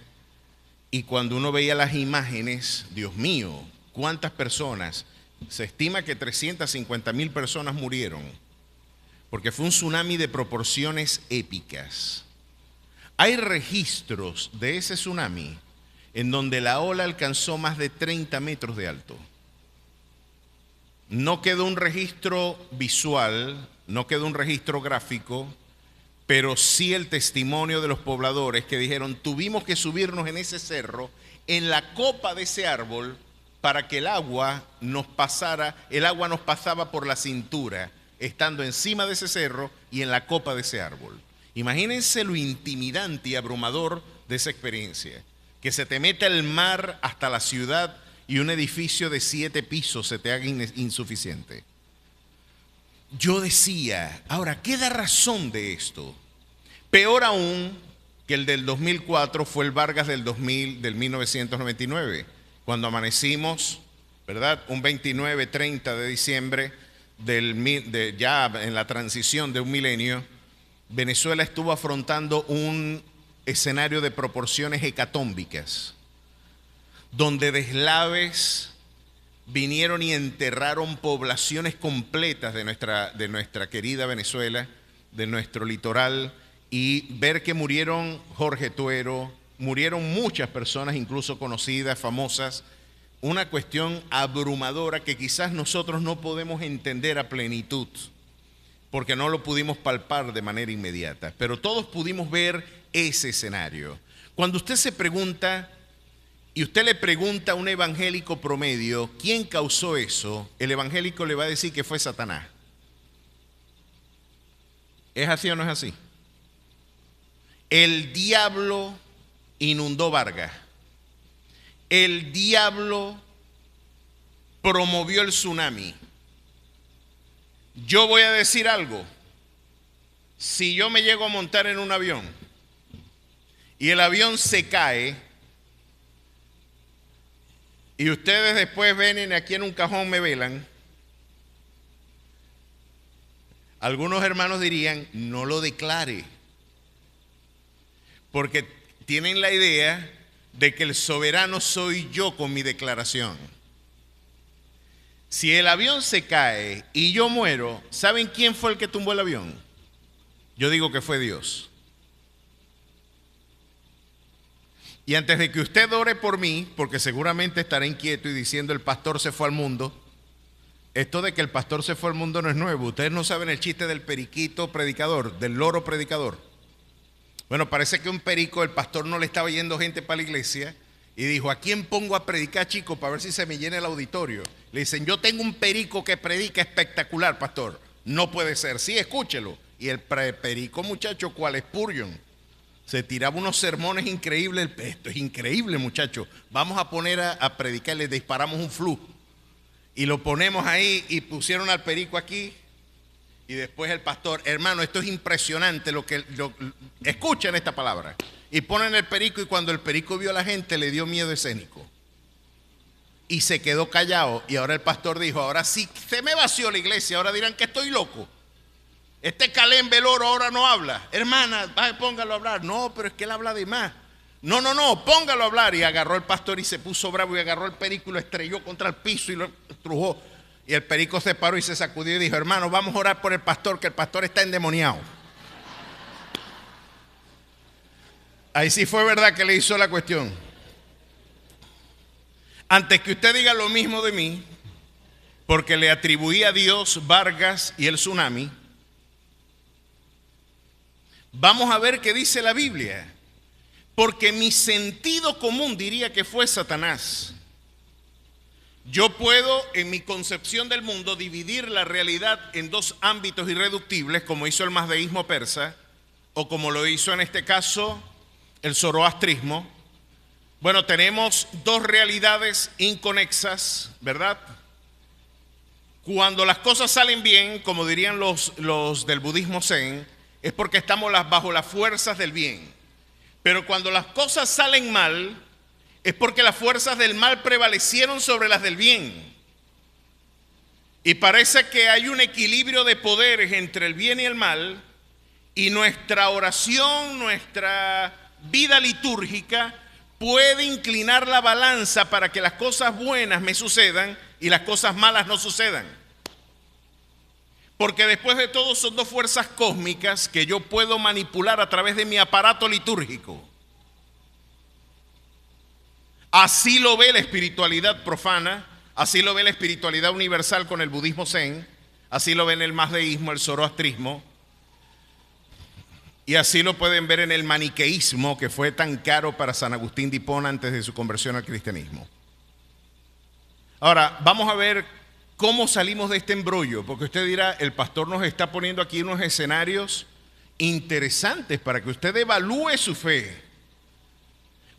Y cuando uno veía las imágenes, Dios mío, ¿cuántas personas? Se estima que 350,000 personas murieron, porque fue un tsunami de proporciones épicas. Hay registros de ese tsunami en donde la ola alcanzó más de 30 metros de alto. No quedó un registro visual, no quedó un registro gráfico, pero sí el testimonio de los pobladores que dijeron, tuvimos que subirnos en ese cerro, en la copa de ese árbol, para que el agua nos pasara, el agua nos pasaba por la cintura, estando encima de ese cerro y en la copa de ese árbol. Imagínense lo intimidante y abrumador de esa experiencia, que se te meta el mar hasta la ciudad y un edificio de 7 pisos se te haga insuficiente. Yo decía, ahora, ¿qué da razón de esto? Peor aún que el del 2004 fue el Vargas del 1999, cuando amanecimos, ¿verdad? Un 29-30 de diciembre, ya en la transición de un milenio, Venezuela estuvo afrontando un escenario de proporciones hecatómbicas, donde deslaves vinieron y enterraron poblaciones completas de nuestra querida Venezuela, de nuestro litoral, y ver que murieron Jorge Tuero, murieron muchas personas, incluso conocidas, famosas, una cuestión abrumadora que quizás nosotros no podemos entender a plenitud, porque no lo pudimos palpar de manera inmediata, pero todos pudimos ver ese escenario. Cuando usted se pregunta, y usted le pregunta a un evangélico promedio, ¿quién causó eso? El evangélico le va a decir que fue Satanás. ¿Es así o no es así? El diablo inundó Vargas. El diablo promovió el tsunami. Yo voy a decir algo. Si yo me llego a montar en un avión y el avión se cae, y ustedes después vienen aquí en un cajón, me velan, algunos hermanos dirían, no lo declare, porque tienen la idea de que el soberano soy yo con mi declaración. Si el avión se cae y yo muero, ¿saben quién fue el que tumbó el avión? Yo digo que fue Dios. Y antes de que usted ore por mí, porque seguramente estará inquieto y diciendo el pastor se fue al mundo, esto de que el pastor se fue al mundo no es nuevo. Ustedes no saben el chiste del periquito predicador, del loro predicador. Bueno, parece que un perico, el pastor no le estaba yendo gente para la iglesia y dijo, ¿a quién pongo a predicar, chico, para ver si se me llena el auditorio? Le dicen, yo tengo un perico que predica espectacular, pastor. No puede ser, sí, escúchelo. Y el perico, muchacho, ¿cuál es Spurgeon? Se tiraba unos sermones increíbles. Esto es increíble, muchachos. Vamos a poner a predicar. Le disparamos un flu y lo ponemos ahí y pusieron al perico aquí. Y después el pastor, hermano, esto es impresionante escuchen esta palabra. Y ponen el perico y cuando el perico vio a la gente le dio miedo escénico. Y se quedó callado. Y ahora el pastor dijo, ahora sí se me vació la iglesia. Ahora dirán que estoy loco. Este Calén Veloro ahora no habla. Hermana, póngalo a hablar. No, pero es que él habla de más. No, póngalo a hablar. Y agarró el pastor y se puso bravo y agarró el perico y lo estrelló contra el piso y lo estrujó. Y el perico se paró y se sacudió y dijo, hermano, vamos a orar por el pastor, que el pastor está endemoniado. Ahí sí fue verdad que le hizo la cuestión. Antes que usted diga lo mismo de mí, porque le atribuí a Dios Vargas y el tsunami, vamos a ver qué dice la Biblia, porque mi sentido común diría que fue Satanás. Yo puedo, en mi concepción del mundo, dividir la realidad en dos ámbitos irreductibles, como hizo el mazdeísmo persa, o como lo hizo en este caso el zoroastrismo. Bueno, tenemos dos realidades inconexas, ¿verdad? Cuando las cosas salen bien, como dirían los del budismo zen, es porque estamos bajo las fuerzas del bien. Pero cuando las cosas salen mal, es porque las fuerzas del mal prevalecieron sobre las del bien. Y parece que hay un equilibrio de poderes entre el bien y el mal, y nuestra oración, nuestra vida litúrgica puede inclinar la balanza para que las cosas buenas me sucedan y las cosas malas no sucedan. Porque después de todo son dos fuerzas cósmicas que yo puedo manipular a través de mi aparato litúrgico. Así lo ve la espiritualidad profana, así lo ve la espiritualidad universal con el budismo zen, así lo ven el mazdeísmo, el zoroastrismo, y así lo pueden ver en el maniqueísmo, que fue tan caro para San Agustín de Hipona antes de su conversión al cristianismo. Ahora, vamos a ver cómo salimos de este embrollo, porque usted dirá, el pastor nos está poniendo aquí unos escenarios interesantes para que usted evalúe su fe.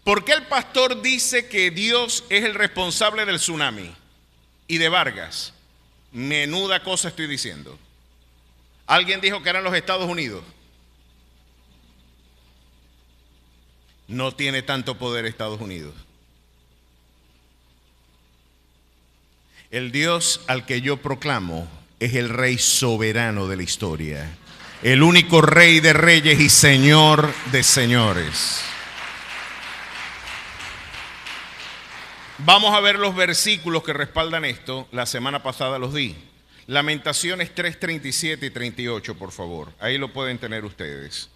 ¿Por qué el pastor dice que Dios es el responsable del tsunami y de Vargas? Menuda cosa estoy diciendo. Alguien dijo que eran los Estados Unidos. No tiene tanto poder Estados Unidos. El Dios al que yo proclamo es el Rey soberano de la historia, el único Rey de reyes y Señor de señores. Vamos a ver los versículos que respaldan esto. La semana pasada los di. Lamentaciones 3, 37 y 38, por favor. Ahí lo pueden tener ustedes.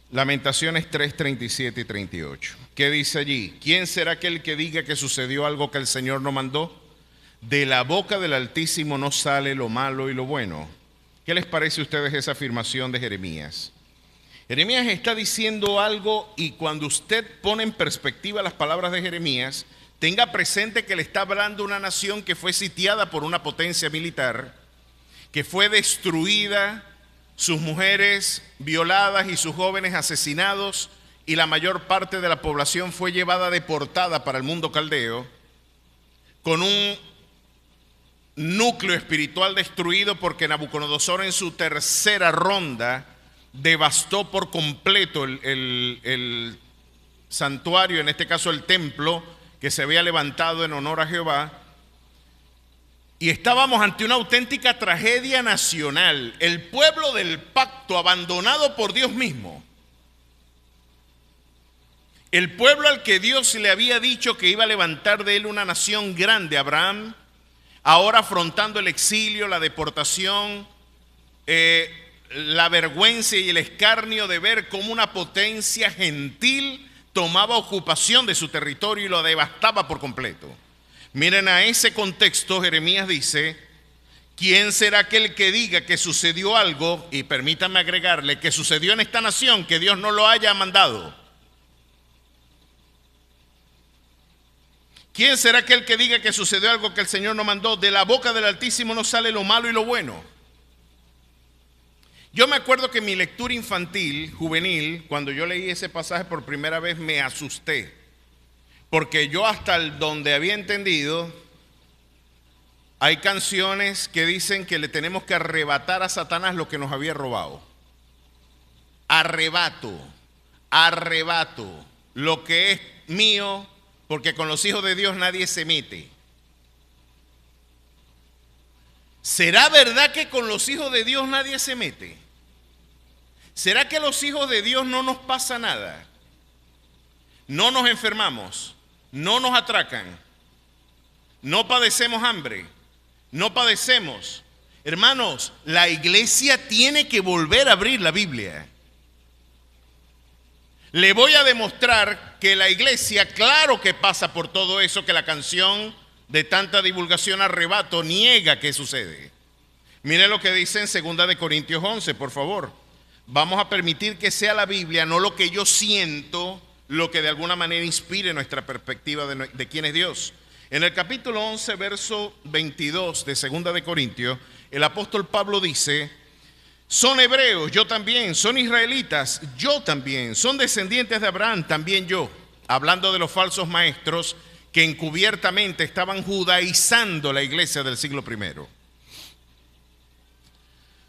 Lamentaciones 3, 37 y 38. ¿Qué dice allí? ¿Quién será aquel que diga que sucedió algo que el Señor no mandó? De la boca del Altísimo no sale lo malo y lo bueno. ¿Qué les parece a ustedes esa afirmación de Jeremías? Jeremías está diciendo algo, y cuando usted pone en perspectiva las palabras de Jeremías, tenga presente que le está hablando una nación que fue sitiada por una potencia militar, que fue destruida, sus mujeres violadas y sus jóvenes asesinados, y la mayor parte de la población fue llevada deportada para el mundo caldeo, con un núcleo espiritual destruido porque Nabucodonosor en su tercera ronda devastó por completo el santuario, en este caso el templo, que se había levantado en honor a Jehová. Y estábamos ante una auténtica tragedia nacional. El pueblo del pacto abandonado por Dios mismo. El pueblo al que Dios le había dicho que iba a levantar de él una nación grande, Abraham, ahora afrontando el exilio, la deportación, la vergüenza y el escarnio de ver cómo una potencia gentil tomaba ocupación de su territorio y lo devastaba por completo. Miren, a ese contexto Jeremías dice, ¿quién será aquel que diga que sucedió algo? Y permítanme agregarle, que sucedió en esta nación, que Dios no lo haya mandado. ¿Quién será aquel que diga que sucedió algo que el Señor no mandó? De la boca del Altísimo no sale lo malo y lo bueno. Yo me acuerdo que en mi lectura infantil, juvenil, cuando yo leí ese pasaje por primera vez, me asusté. Porque yo hasta donde había entendido, hay canciones que dicen que le tenemos que arrebatar a Satanás lo que nos había robado. Arrebato, arrebato, lo que es mío, porque con los hijos de Dios nadie se mete. ¿Será verdad que con los hijos de Dios nadie se mete? ¿Será que a los hijos de Dios no nos pasa nada? No nos enfermamos, no nos atracan, no padecemos hambre, no padecemos. Hermanos, la iglesia tiene que volver a abrir la Biblia. Le voy a demostrar que la iglesia, claro que pasa por todo eso que la canción de tanta divulgación arrebato niega que sucede. Mire lo que dice en 2 Corintios 11, por favor. Vamos a permitir que sea la Biblia, no lo que yo siento, lo que de alguna manera inspire nuestra perspectiva de quién es Dios. En el capítulo 11, verso 22 de 2 Corintios, el apóstol Pablo dice, son hebreos, yo también, son israelitas, yo también, son descendientes de Abraham, también yo. Hablando de los falsos maestros que encubiertamente estaban judaizando la iglesia del siglo I.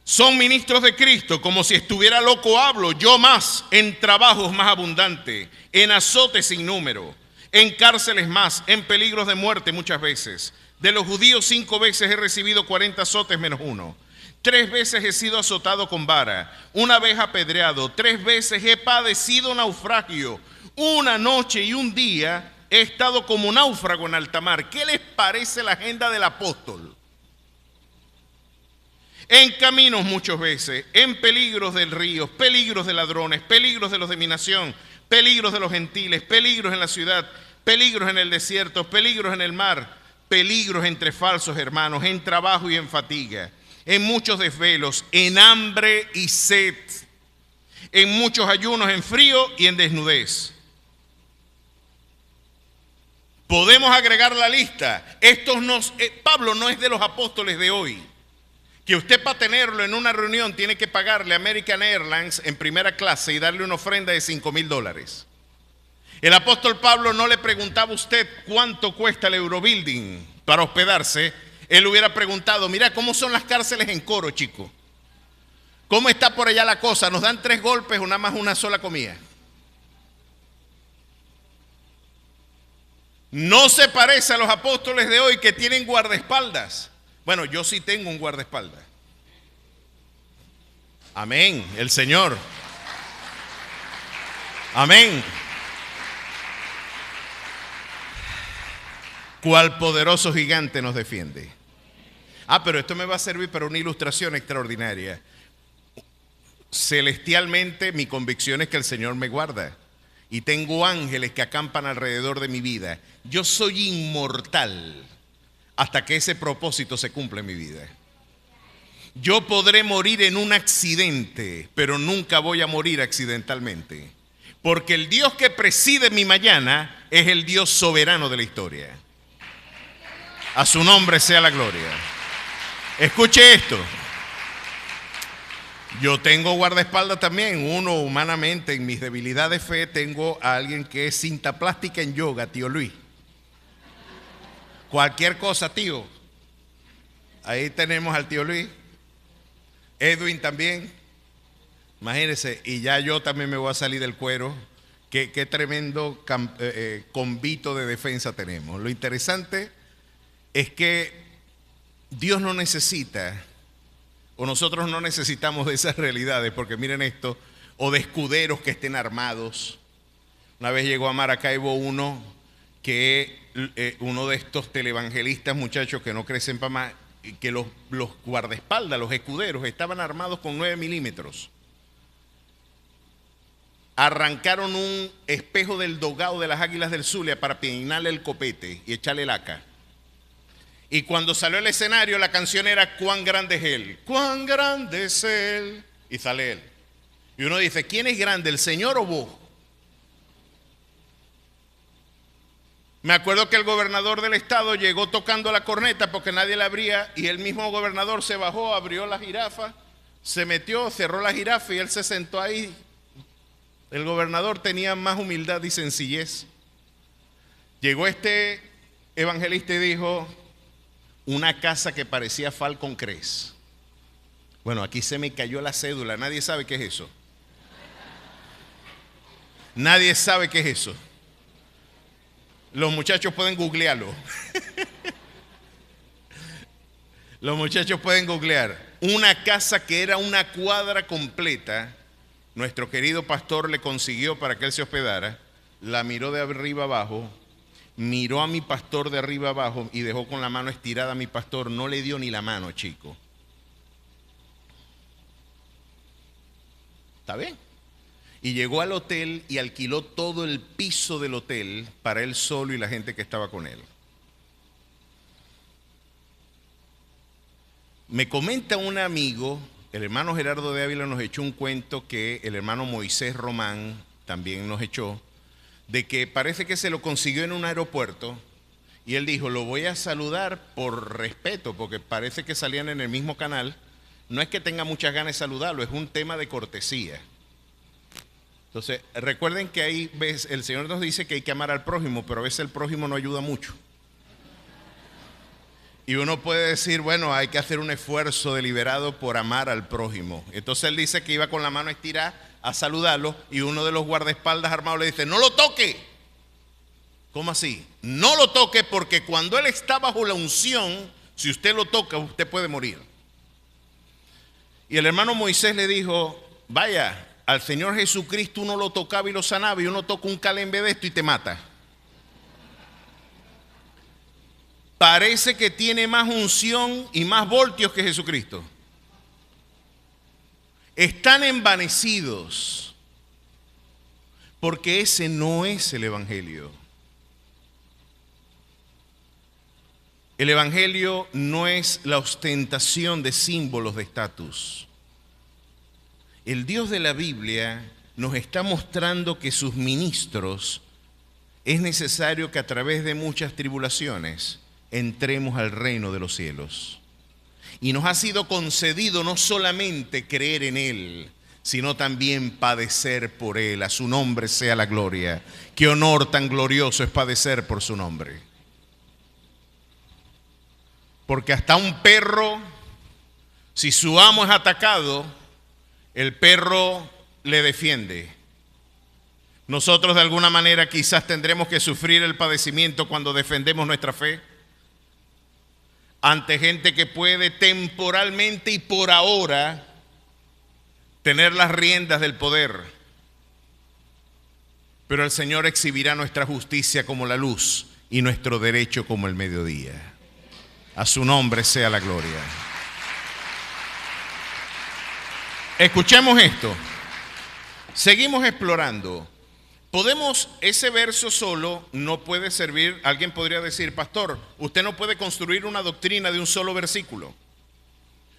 Son ministros de Cristo, como si estuviera loco hablo, yo más, en trabajos más abundantes, en azotes sin número, en cárceles más, en peligros de muerte muchas veces. De los judíos 5 veces he recibido 40 azotes menos uno. 3 veces he sido azotado con vara, 1 vez apedreado, 3 veces he padecido naufragio. 1 noche y 1 día he estado como náufrago en alta mar. ¿Qué les parece la agenda del apóstol? En caminos muchas veces, en peligros del río, peligros de ladrones, peligros de los de mi nación, peligros de los gentiles, peligros en la ciudad, peligros en el desierto, peligros en el mar, peligros entre falsos hermanos, en trabajo y en fatiga, en muchos desvelos, en hambre y sed, en muchos ayunos, en frío y en desnudez. Podemos agregar la lista. Pablo no es de los apóstoles de hoy, que usted para tenerlo en una reunión tiene que pagarle a American Airlines en primera clase y darle una ofrenda de $5,000. El apóstol Pablo no le preguntaba a usted cuánto cuesta el Eurobuilding para hospedarse. Él hubiera preguntado, mira, ¿cómo son las cárceles en Coro, chico? ¿Cómo está por allá la cosa? ¿Nos dan 3 golpes o nada más una sola comida? No se parece a los apóstoles de hoy que tienen guardaespaldas. Bueno, yo sí tengo un guardaespaldas. Amén, el Señor. Amén. ¿Cuál poderoso gigante nos defiende? Pero esto me va a servir para una ilustración extraordinaria. Celestialmente, mi convicción es que el Señor me guarda. Y tengo ángeles que acampan alrededor de mi vida. Yo soy inmortal hasta que ese propósito se cumpla en mi vida. Yo podré morir en un accidente, pero nunca voy a morir accidentalmente. Porque el Dios que preside mi mañana es el Dios soberano de la historia. A su nombre sea la gloria. Escuche esto. Yo tengo guardaespaldas también. Uno, humanamente, en mis debilidades de fe, tengo a alguien que es cinta plástica en yoga, tío Luis. Cualquier cosa, tío. Ahí tenemos al tío Luis. Edwin también. Imagínense, y ya yo también me voy a salir del cuero. Qué tremendo convito de defensa tenemos. Lo interesante es que Dios no necesita, o nosotros no necesitamos de esas realidades, porque miren esto, o de escuderos que estén armados. Una vez llegó a Maracaibo uno de estos televangelistas, muchachos que no crecen para más, que los guardaespaldas, los escuderos, estaban armados con 9 milímetros. Arrancaron un espejo del dogado de las Águilas del Zulia para peinarle el copete y echarle laca. Y cuando salió al escenario, la canción era "Cuán grande es Él". Cuán grande es Él. Y sale Él. Y uno dice, ¿quién es grande, el Señor o vos? Me acuerdo que el gobernador del estado llegó tocando la corneta porque nadie la abría, y el mismo gobernador se bajó, abrió la jirafa, se metió, cerró la jirafa y él se sentó ahí. El gobernador tenía más humildad y sencillez. Llegó este evangelista y dijo, una casa que parecía Falcon Crest. Bueno, aquí se me cayó la cédula, nadie sabe qué es eso. Nadie sabe qué es eso. Los muchachos pueden googlearlo. Los muchachos pueden googlear. Una casa que era una cuadra completa. Nuestro querido pastor le consiguió para que él se hospedara. La miró de arriba abajo. Miró a mi pastor de arriba abajo y dejó con la mano estirada a mi pastor. No le dio ni la mano, chico. ¿Está bien? Y llegó al hotel y alquiló todo el piso del hotel para él solo y la gente que estaba con él. Me comenta un amigo, el hermano Gerardo de Ávila nos echó un cuento que el hermano Moisés Román también nos echó, de que parece que se lo consiguió en un aeropuerto y él dijo, lo voy a saludar por respeto, porque parece que salían en el mismo canal. No es que tenga muchas ganas de saludarlo, es un tema de cortesía. Entonces, recuerden que ahí el Señor nos dice que hay que amar al prójimo, pero a veces el prójimo no ayuda mucho. Y uno puede decir, bueno, hay que hacer un esfuerzo deliberado por amar al prójimo. Entonces él dice que iba con la mano estirada a saludarlo y uno de los guardaespaldas armados le dice, no lo toque. ¿Cómo así? No lo toque, porque cuando Él está bajo la unción, si usted lo toca, usted puede morir. Y el hermano Moisés le dijo, vaya, al Señor Jesucristo uno lo tocaba y lo sanaba, y uno toca un calembe de esto y te mata. Parece que tiene más unción y más voltios que Jesucristo. Están envanecidos, porque ese no es el Evangelio. El Evangelio no es la ostentación de símbolos de estatus. El Dios de la Biblia nos está mostrando que sus ministros es necesario que a través de muchas tribulaciones entremos al reino de los cielos. Y nos ha sido concedido no solamente creer en Él, sino también padecer por Él. A su nombre sea la gloria. Qué honor tan glorioso es padecer por su nombre. Porque hasta un perro, si su amo es atacado, el perro le defiende. Nosotros de alguna manera quizás tendremos que sufrir el padecimiento cuando defendemos nuestra fe ante gente que puede temporalmente y por ahora tener las riendas del poder. Pero el Señor exhibirá nuestra justicia como la luz y nuestro derecho como el mediodía. A su nombre sea la gloria. Escuchemos esto. Seguimos explorando. Ese verso solo no puede servir. Alguien podría decir, pastor, usted no puede construir una doctrina de un solo versículo.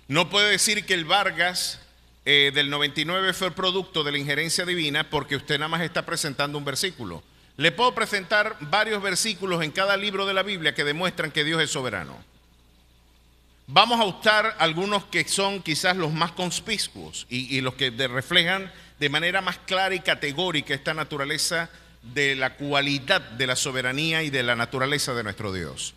No puede decir que el Vargas del 99 fue producto de la injerencia divina porque usted nada más está presentando un versículo. Le puedo presentar varios versículos en cada libro de la Biblia que demuestran que Dios es soberano. Vamos a usar algunos que son quizás los más conspicuos y los que reflejan de manera más clara y categórica esta naturaleza de la cualidad de la soberanía y de la naturaleza de nuestro Dios.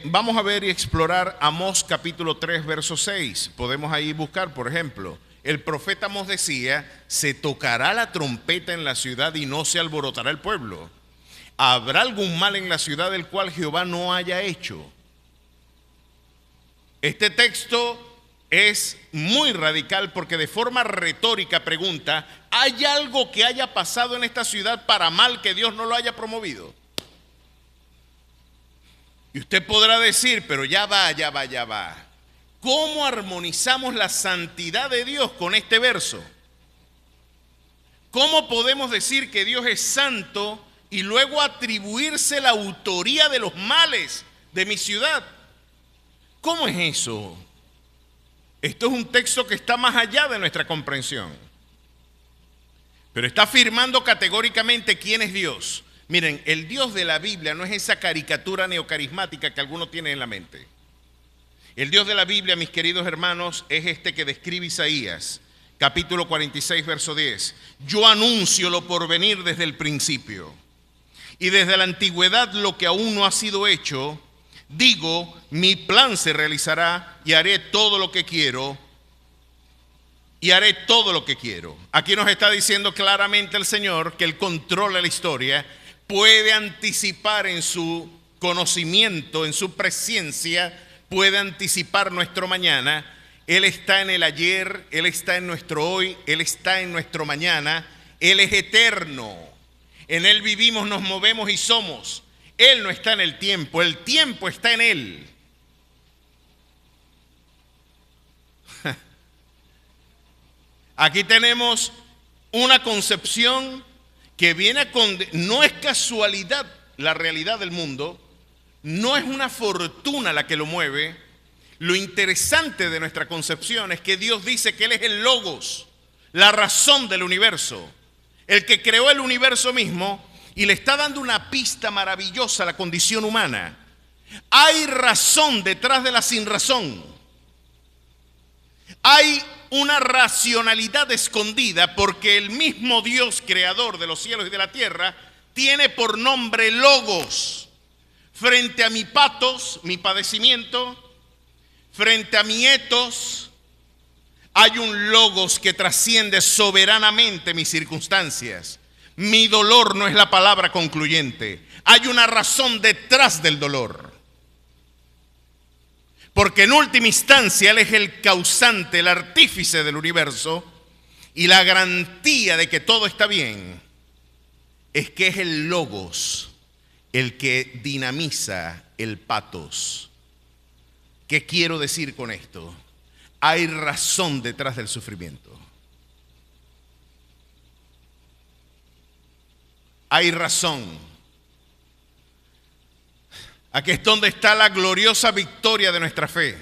Vamos a ver y explorar Amós capítulo 3, verso 6. Podemos ahí buscar, por ejemplo, el profeta Amós decía, se tocará la trompeta en la ciudad y no se alborotará el pueblo. ¿Habrá algún mal en la ciudad del cual Jehová no haya hecho? Este texto es muy radical porque de forma retórica pregunta, ¿hay algo que haya pasado en esta ciudad para mal que Dios no lo haya promovido? Y usted podrá decir, pero ya va. ¿Cómo armonizamos la santidad de Dios con este verso? ¿Cómo podemos decir que Dios es santo y luego atribuirse la autoría de los males de mi ciudad? ¿Cómo es eso? Esto es un texto que está más allá de nuestra comprensión. Pero está afirmando categóricamente quién es Dios. Miren, el Dios de la Biblia no es esa caricatura neocarismática que algunos tienen en la mente. El Dios de la Biblia, mis queridos hermanos, es este que describe Isaías, capítulo 46, verso 10. Yo anuncio lo por venir desde el principio, y desde la antigüedad lo que aún no ha sido hecho. Digo, mi plan se realizará y haré todo lo que quiero. Aquí nos está diciendo claramente el Señor que Él controla la historia, puede anticipar en su conocimiento, en su presciencia, puede anticipar nuestro mañana. Él está en el ayer, Él está en nuestro hoy, Él está en nuestro mañana. Él es eterno. En Él vivimos, nos movemos y somos. Él no está en el tiempo está en Él. Aquí tenemos una concepción que viene no es casualidad la realidad del mundo, no es una fortuna la que lo mueve. Lo interesante de nuestra concepción es que Dios dice que Él es el Logos, la razón del universo, el que creó el universo mismo. Y le está dando una pista maravillosa a la condición humana. Hay razón detrás de la sinrazón. Hay una racionalidad escondida porque el mismo Dios creador de los cielos y de la tierra tiene por nombre Logos. Frente a mi patos, mi padecimiento, frente a mi etos, hay un Logos que trasciende soberanamente mis circunstancias. Mi dolor no es la palabra concluyente. Hay una razón detrás del dolor. Porque en última instancia Él es el causante, el artífice del universo, y la garantía de que todo está bien es que es el logos el que dinamiza el patos. ¿Qué quiero decir con esto? Hay razón detrás del sufrimiento. Hay razón. Aquí es donde está la gloriosa victoria de nuestra fe.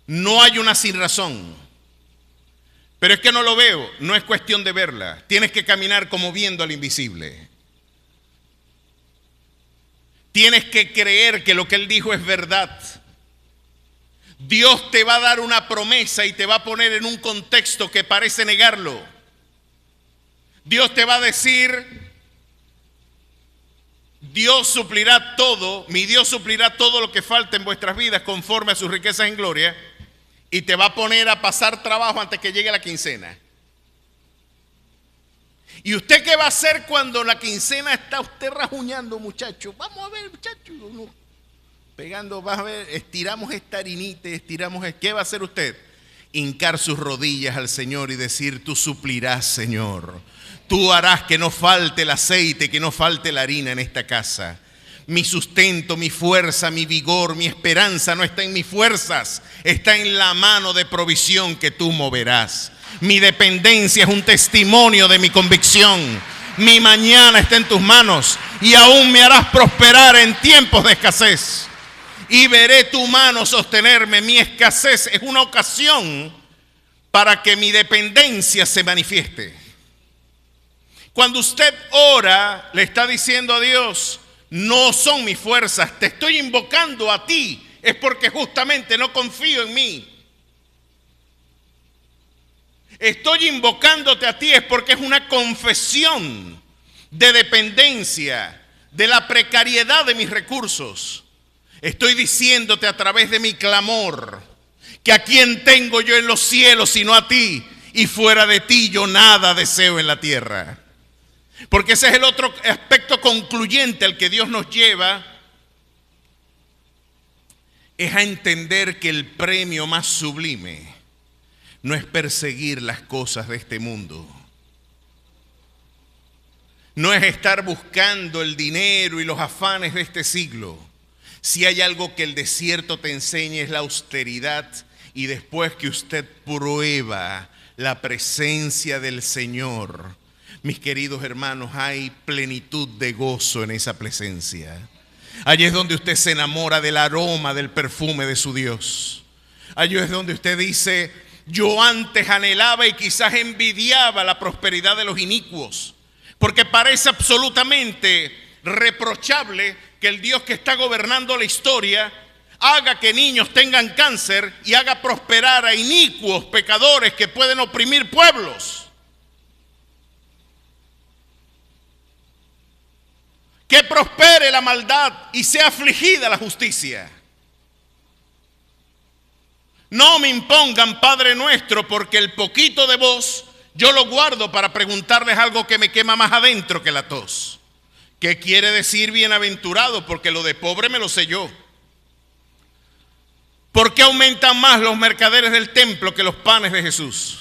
No hay una sin razón. Pero es que no lo veo, no es cuestión de verla. Tienes que caminar como viendo al invisible. Tienes que creer que lo que Él dijo es verdad. Dios te va a dar una promesa y te va a poner en un contexto que parece negarlo. Dios te va a decir, Dios suplirá todo, mi Dios suplirá todo lo que falta en vuestras vidas conforme a sus riquezas en gloria, y te va a poner a pasar trabajo antes que llegue la quincena. ¿Y usted qué va a hacer cuando la quincena está usted rajuñando, muchacho? Vamos a ver, muchacho, pegando, vas a ver, estiramos esta harinita, ¿qué va a hacer usted? Hincar sus rodillas al Señor y decir, tú suplirás, Señor. Tú harás que no falte el aceite, que no falte la harina en esta casa. Mi sustento, mi fuerza, mi vigor, mi esperanza no está en mis fuerzas, está en la mano de provisión que tú moverás. Mi dependencia es un testimonio de mi convicción. Mi mañana está en tus manos y aún me harás prosperar en tiempos de escasez. Y veré tu mano sostenerme. Mi escasez es una ocasión para que mi dependencia se manifieste. Cuando usted ora, le está diciendo a Dios, no son mis fuerzas, te estoy invocando a ti, es porque justamente no confío en mí. Estoy invocándote a ti, es porque es una confesión de dependencia, de la precariedad de mis recursos. Estoy diciéndote a través de mi clamor, que a quién tengo yo en los cielos sino a ti, y fuera de ti yo nada deseo en la tierra. Porque ese es el otro aspecto concluyente al que Dios nos lleva, es a entender que el premio más sublime no es perseguir las cosas de este mundo. No es estar buscando el dinero y los afanes de este siglo. Si hay algo que el desierto te enseña es la austeridad, y después que usted prueba la presencia del Señor, mis queridos hermanos, hay plenitud de gozo en esa presencia. Allí es donde usted se enamora del aroma, del perfume de su Dios. Allí es donde usted dice, yo antes anhelaba y quizás envidiaba la prosperidad de los inicuos, porque parece absolutamente reprochable que el Dios que está gobernando la historia haga que niños tengan cáncer y haga prosperar a inicuos pecadores que pueden oprimir pueblos. Que prospere la maldad y sea afligida la justicia. No me impongan Padre Nuestro, porque el poquito de vos yo lo guardo para preguntarles algo que me quema más adentro que la tos. ¿Qué quiere decir bienaventurado? Porque lo de pobre me lo sé yo. ¿Por qué aumentan más los mercaderes del templo que los panes de Jesús?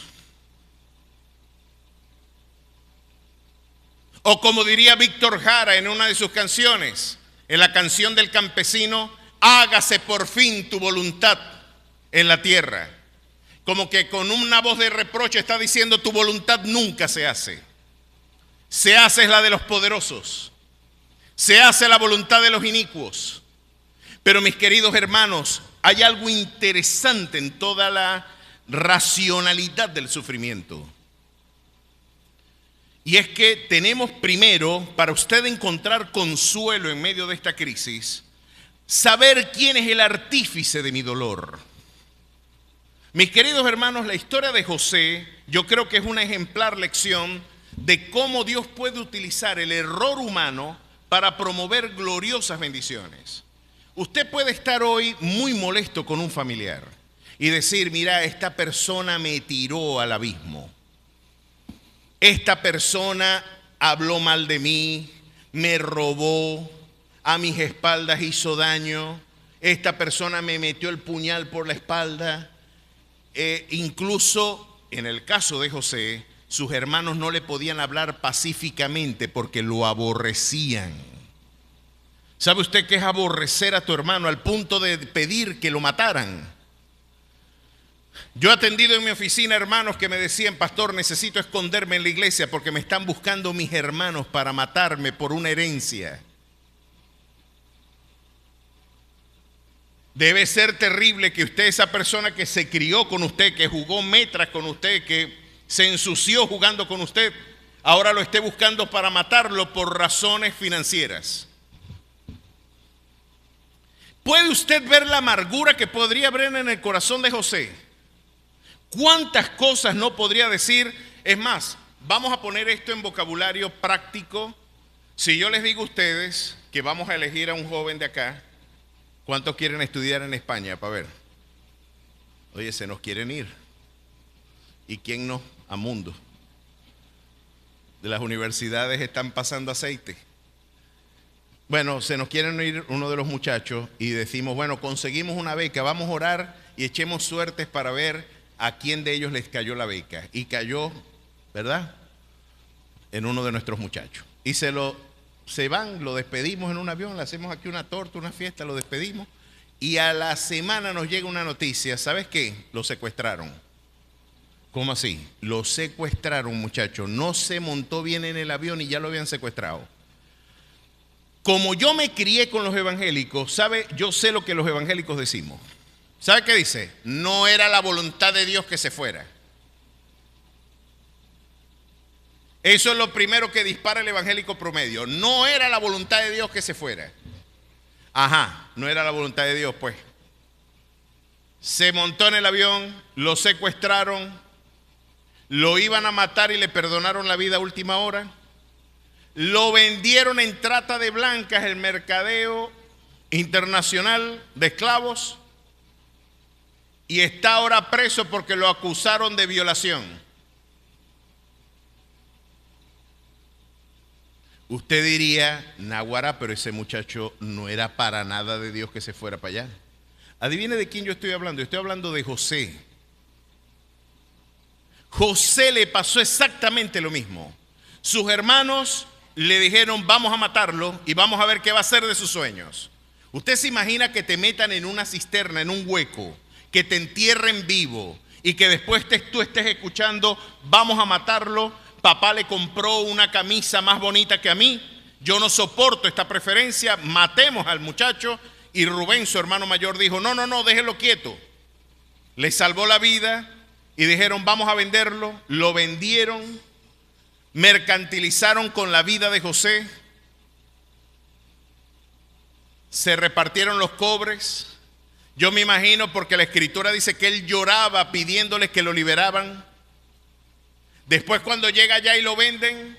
O como diría Víctor Jara en una de sus canciones, en la canción del campesino, hágase por fin tu voluntad en la tierra. Como que con una voz de reproche está diciendo, tu voluntad nunca se hace. Se hace la de los poderosos. Se hace la voluntad de los inicuos. Pero mis queridos hermanos, hay algo interesante en toda la racionalidad del sufrimiento. Y es que tenemos primero, para usted encontrar consuelo en medio de esta crisis, saber quién es el artífice de mi dolor. Mis queridos hermanos, la historia de José, yo creo que es una ejemplar lección de cómo Dios puede utilizar el error humano para promover gloriosas bendiciones. Usted puede estar hoy muy molesto con un familiar y decir, mira, esta persona me tiró al abismo. esta persona habló mal de mí, me robó, a mis espaldas hizo daño, esta persona me metió el puñal por la espalda. Incluso en el caso de José, sus hermanos no le podían hablar pacíficamente porque lo aborrecían. ¿Sabe usted qué es aborrecer a tu hermano al punto de pedir que lo mataran? Yo he atendido en mi oficina hermanos que me decían: pastor, necesito esconderme en la iglesia porque me están buscando mis hermanos para matarme por una herencia. Debe ser terrible que usted, esa persona que se crió con usted, que jugó metras con usted, que se ensució jugando con usted, ahora lo esté buscando para matarlo por razones financieras. ¿Puede usted ver la amargura que podría haber en el corazón de José? ¿Cuántas cosas no podría decir? Es más, vamos a poner esto en vocabulario práctico. Si yo les digo a ustedes que vamos a elegir a un joven de acá, ¿cuántos quieren estudiar en España? Para ver. Oye, se nos quieren ir. ¿Y quién no? A mundo. De las universidades están pasando aceite. Bueno, se nos quieren ir uno de los muchachos y decimos, bueno, conseguimos una beca, vamos a orar y echemos suertes para ver a quién de ellos les cayó la beca. Y cayó, ¿verdad?, en uno de nuestros muchachos. Y se van, lo despedimos en un avión, le hacemos aquí una torta, una fiesta, lo despedimos. Y a la semana nos llega una noticia, ¿sabes qué? Lo secuestraron. ¿Cómo así? Lo secuestraron, muchacho. No se montó bien en el avión y ya lo habían secuestrado. Como yo me crié con los evangélicos, ¿sabe? Yo sé lo que los evangélicos decimos. ¿Sabe qué dice? No era la voluntad de Dios que se fuera. Eso es lo primero que dispara el evangélico promedio. No era la voluntad de Dios que se fuera. Ajá, no era la voluntad de Dios, pues. Se montó en el avión, lo secuestraron, lo iban a matar y le perdonaron la vida a última hora. Lo vendieron en trata de blancas, el mercadeo internacional de esclavos, y está ahora preso porque lo acusaron de violación. Usted diría, Naguará, pero ese muchacho no era para nada de Dios que se fuera para allá. Adivine de quién yo estoy hablando. Estoy hablando de José. José le pasó exactamente lo mismo. Sus hermanos le dijeron, vamos a matarlo y vamos a ver qué va a hacer de sus sueños. Usted se imagina que te metan en una cisterna, en un hueco, que te entierren vivo y que después tú estés escuchando, vamos a matarlo. Papá le compró una camisa más bonita que a mí. Yo no soporto esta preferencia. Matemos al muchacho. Y Rubén, su hermano mayor, dijo, no, déjelo quieto. Le salvó la vida y dijeron, vamos a venderlo. Lo vendieron, mercantilizaron con la vida de José. Se repartieron los cobres. Yo me imagino, porque la escritura dice que él lloraba pidiéndoles que lo liberaban. Después, cuando llega allá y lo venden,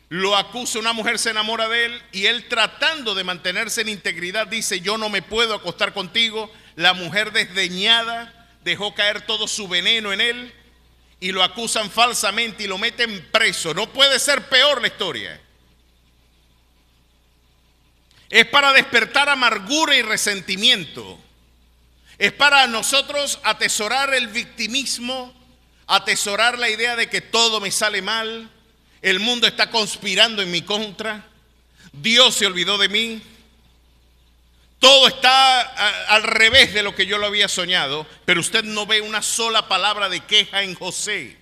lo acusa, una mujer se enamora de él y él, tratando de mantenerse en integridad, dice, yo no me puedo acostar contigo. La mujer, desdeñada, dejó caer todo su veneno en él y lo acusan falsamente y lo meten preso. No puede ser peor la historia. Es para despertar amargura y resentimiento. Es para nosotros atesorar el victimismo, atesorar la idea de que todo me sale mal, el mundo está conspirando en mi contra, Dios se olvidó de mí, todo está al revés de lo que yo lo había soñado. Pero usted no ve una sola palabra de queja en José,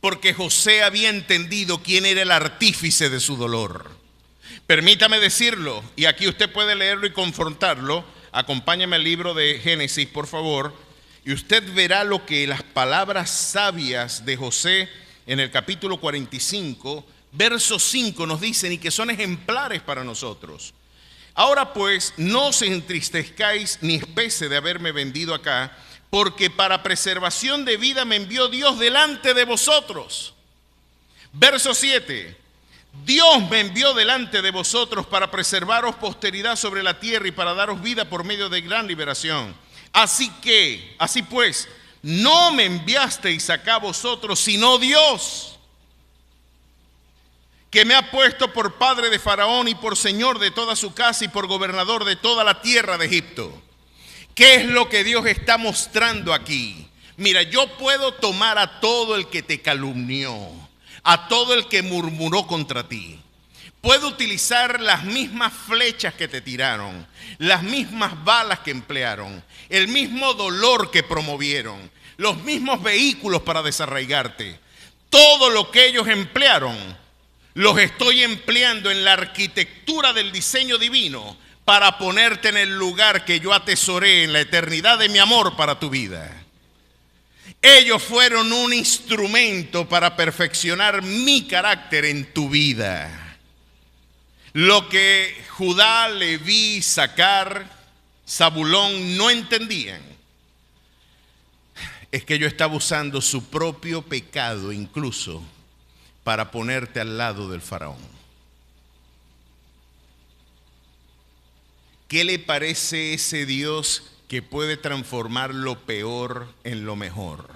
porque José había entendido quién era el artífice de su dolor. Permítame decirlo, y aquí usted puede leerlo y confrontarlo. Acompáñame al libro de Génesis, por favor, y usted verá lo que las palabras sabias de José en el capítulo 45, verso 5 nos dicen, y que son ejemplares para nosotros. Ahora pues, no os entristezcáis ni espese de haberme vendido acá, porque para preservación de vida me envió Dios delante de vosotros. Verso 7. Dios me envió delante de vosotros para preservaros posteridad sobre la tierra y para daros vida por medio de gran liberación. Así pues, no me enviasteis acá vosotros, sino Dios. que me ha puesto por padre de Faraón y por señor de toda su casa y por gobernador de toda la tierra de Egipto. ¿Qué es lo que Dios está mostrando aquí? Mira, yo puedo tomar a todo el que te calumnió, a todo el que murmuró contra ti. Puedo utilizar las mismas flechas que te tiraron, las mismas balas que emplearon, el mismo dolor que promovieron, los mismos vehículos para desarraigarte. Todo lo que ellos emplearon, los estoy empleando en la arquitectura del diseño divino para ponerte en el lugar que yo atesoré en la eternidad de mi amor para tu vida. Ellos fueron un instrumento para perfeccionar mi carácter en tu vida. Lo que Judá, Leví, Sacar, Zabulón no entendían es que yo estaba usando su propio pecado incluso para ponerte al lado del faraón. ¿Qué le parece ese Dios que puede transformar lo peor en lo mejor?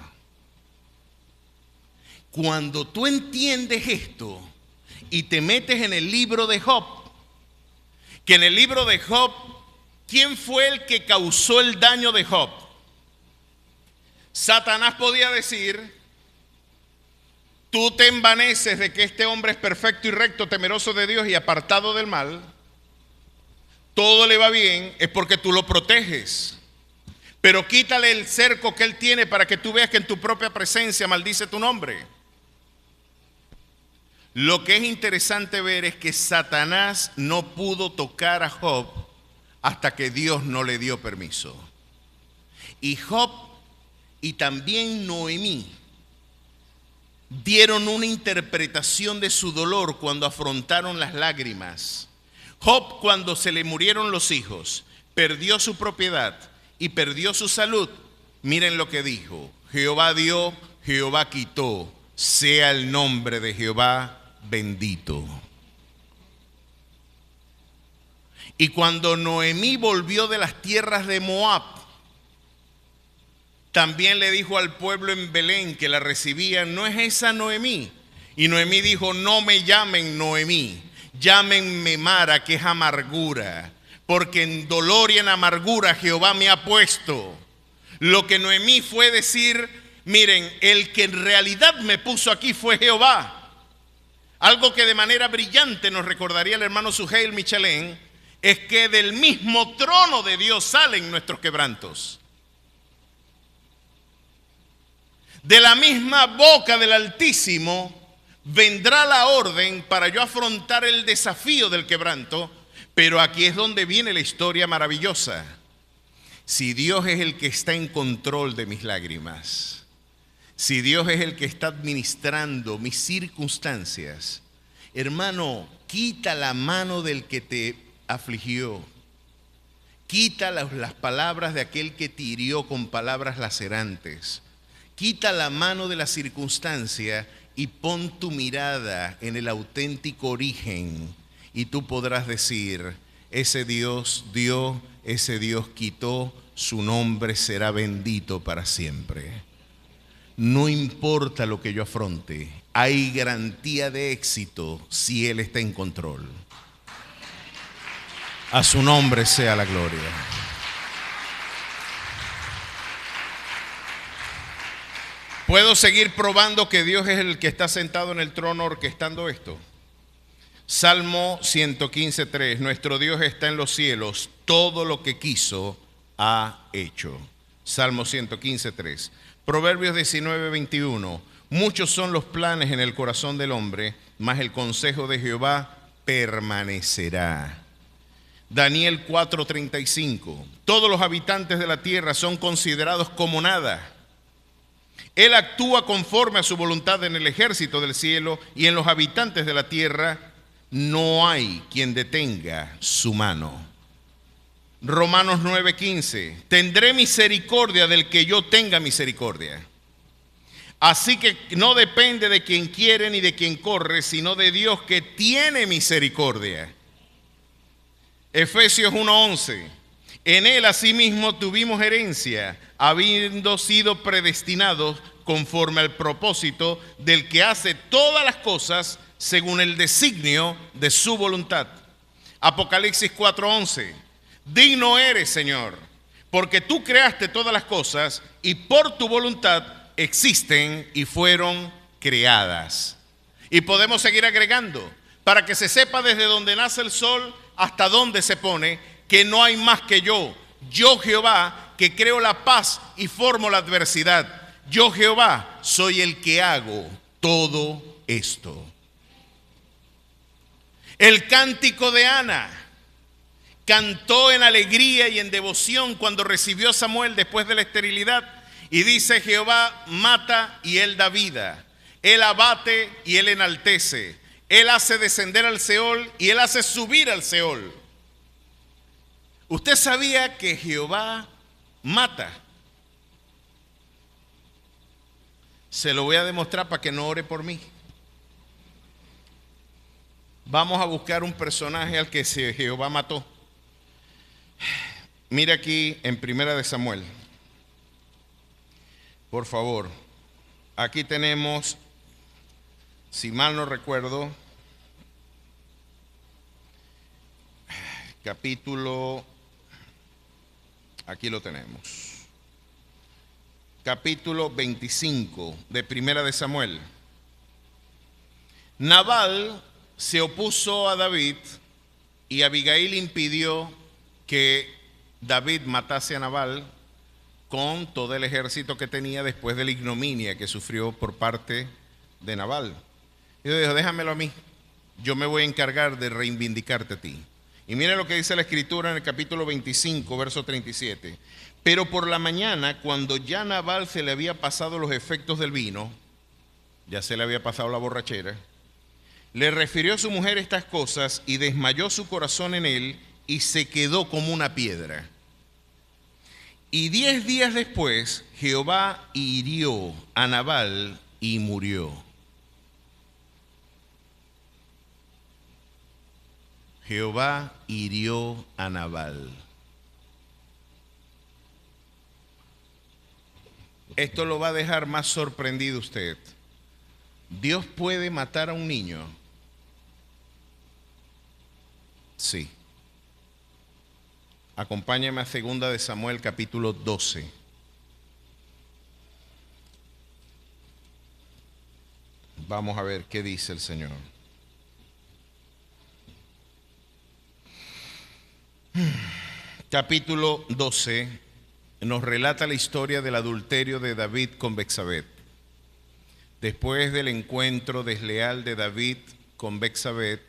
Cuando tú entiendes esto y te metes en el libro de Job, que en el libro de Job, ¿quién fue el que causó el daño de Job? Satanás podía decir: tú te envaneces de que este hombre es perfecto y recto, temeroso de Dios y apartado del mal. Todo le va bien, es porque tú lo proteges. Pero quítale el cerco que él tiene para que tú veas que en tu propia presencia maldice tu nombre. Lo que es interesante ver es que Satanás no pudo tocar a Job hasta que Dios no le dio permiso. Y Job y también Noemí dieron una interpretación de su dolor cuando afrontaron las lágrimas. Job, cuando se le murieron los hijos, perdió su propiedad y perdió su salud. Miren lo que dijo: Jehová dio, Jehová quitó, sea el nombre de Jehová bendito. Y cuando Noemí volvió de las tierras de Moab, también le dijo al pueblo en Belén que la recibían: ¿no es esa Noemí? Y Noemí dijo: no me llamen Noemí, llámenme Mara, que es amargura, porque en dolor y en amargura Jehová me ha puesto. Lo que Noemí fue decir: miren, el que en realidad me puso aquí fue Jehová. Algo que de manera brillante nos recordaría el hermano Suheil Michelén es que del mismo trono de Dios salen nuestros quebrantos. De la misma boca del Altísimo vendrá la orden para yo afrontar el desafío del quebranto. Pero aquí es donde viene la historia maravillosa. Si Dios es el que está en control de mis lágrimas, si Dios es el que está administrando mis circunstancias, hermano, quita la mano del que te afligió. Quita las palabras de aquel que te hirió con palabras lacerantes. Quita la mano de la circunstancia y pon tu mirada en el auténtico origen. Y tú podrás decir: ese Dios dio, ese Dios quitó, su nombre será bendito para siempre. No importa lo que yo afronte, hay garantía de éxito si Él está en control. A su nombre sea la gloria. ¿Puedo seguir probando que Dios es el que está sentado en el trono orquestando esto? Salmo 115:3, nuestro Dios está en los cielos, todo lo que quiso ha hecho. Salmo 115:3. Proverbios 19:21, muchos son los planes en el corazón del hombre, mas el consejo de Jehová permanecerá. Daniel 4:35, todos los habitantes de la tierra son considerados como nada. Él actúa conforme a su voluntad en el ejército del cielo, y en los habitantes de la tierra no hay quien detenga su mano. Romanos 9:15, tendré misericordia del que yo tenga misericordia. Así que no depende de quien quiere ni de quien corre, sino de Dios que tiene misericordia. Efesios 1:11, en él asimismo tuvimos herencia, habiendo sido predestinados conforme al propósito del que hace todas las cosas según el designio de su voluntad. Apocalipsis 4:11. Digno eres, Señor, porque tú creaste todas las cosas y por tu voluntad existen y fueron creadas. Y podemos seguir agregando, para que se sepa desde donde nace el sol hasta donde se pone, que no hay más que yo Jehová, que creo la paz y formo la adversidad. Yo Jehová soy el que hago todo esto. El cántico de Ana cantó en alegría y en devoción cuando recibió a Samuel después de la esterilidad, y dice: Jehová mata y él da vida, él abate y él enaltece, él hace descender al Seol y él hace subir al Seol. ¿Usted sabía que Jehová mata? Se lo voy a demostrar para que no ore por mí. Vamos a buscar un personaje al que Jehová mató. Mira aquí en Primera de Samuel. Por favor. Aquí tenemos, si mal no recuerdo, capítulo, aquí lo tenemos. Capítulo 25 de Primera de Samuel. Nabal se opuso a David y Abigail impidió que David matase a Nabal con todo el ejército que tenía después de la ignominia que sufrió por parte de Nabal. Y Dios dijo: déjamelo a mí, yo me voy a encargar de reivindicarte a ti. Y mire lo que dice la escritura en el capítulo 25, verso 37. Pero por la mañana, cuando ya Nabal se le había pasado los efectos del vino, ya se le había pasado la borrachera, le refirió a su mujer estas cosas y desmayó su corazón en él y se quedó como una piedra. Y 10 días después, Jehová hirió a Nabal y murió. Jehová hirió a Nabal. Esto lo va a dejar más sorprendido usted. ¿Dios puede matar a un niño? Sí. Acompáñame a 2 de Samuel capítulo 12. Vamos a ver qué dice el Señor. Capítulo 12 nos relata la historia del adulterio de David con Betsabé. Después del encuentro desleal de David con Betsabé,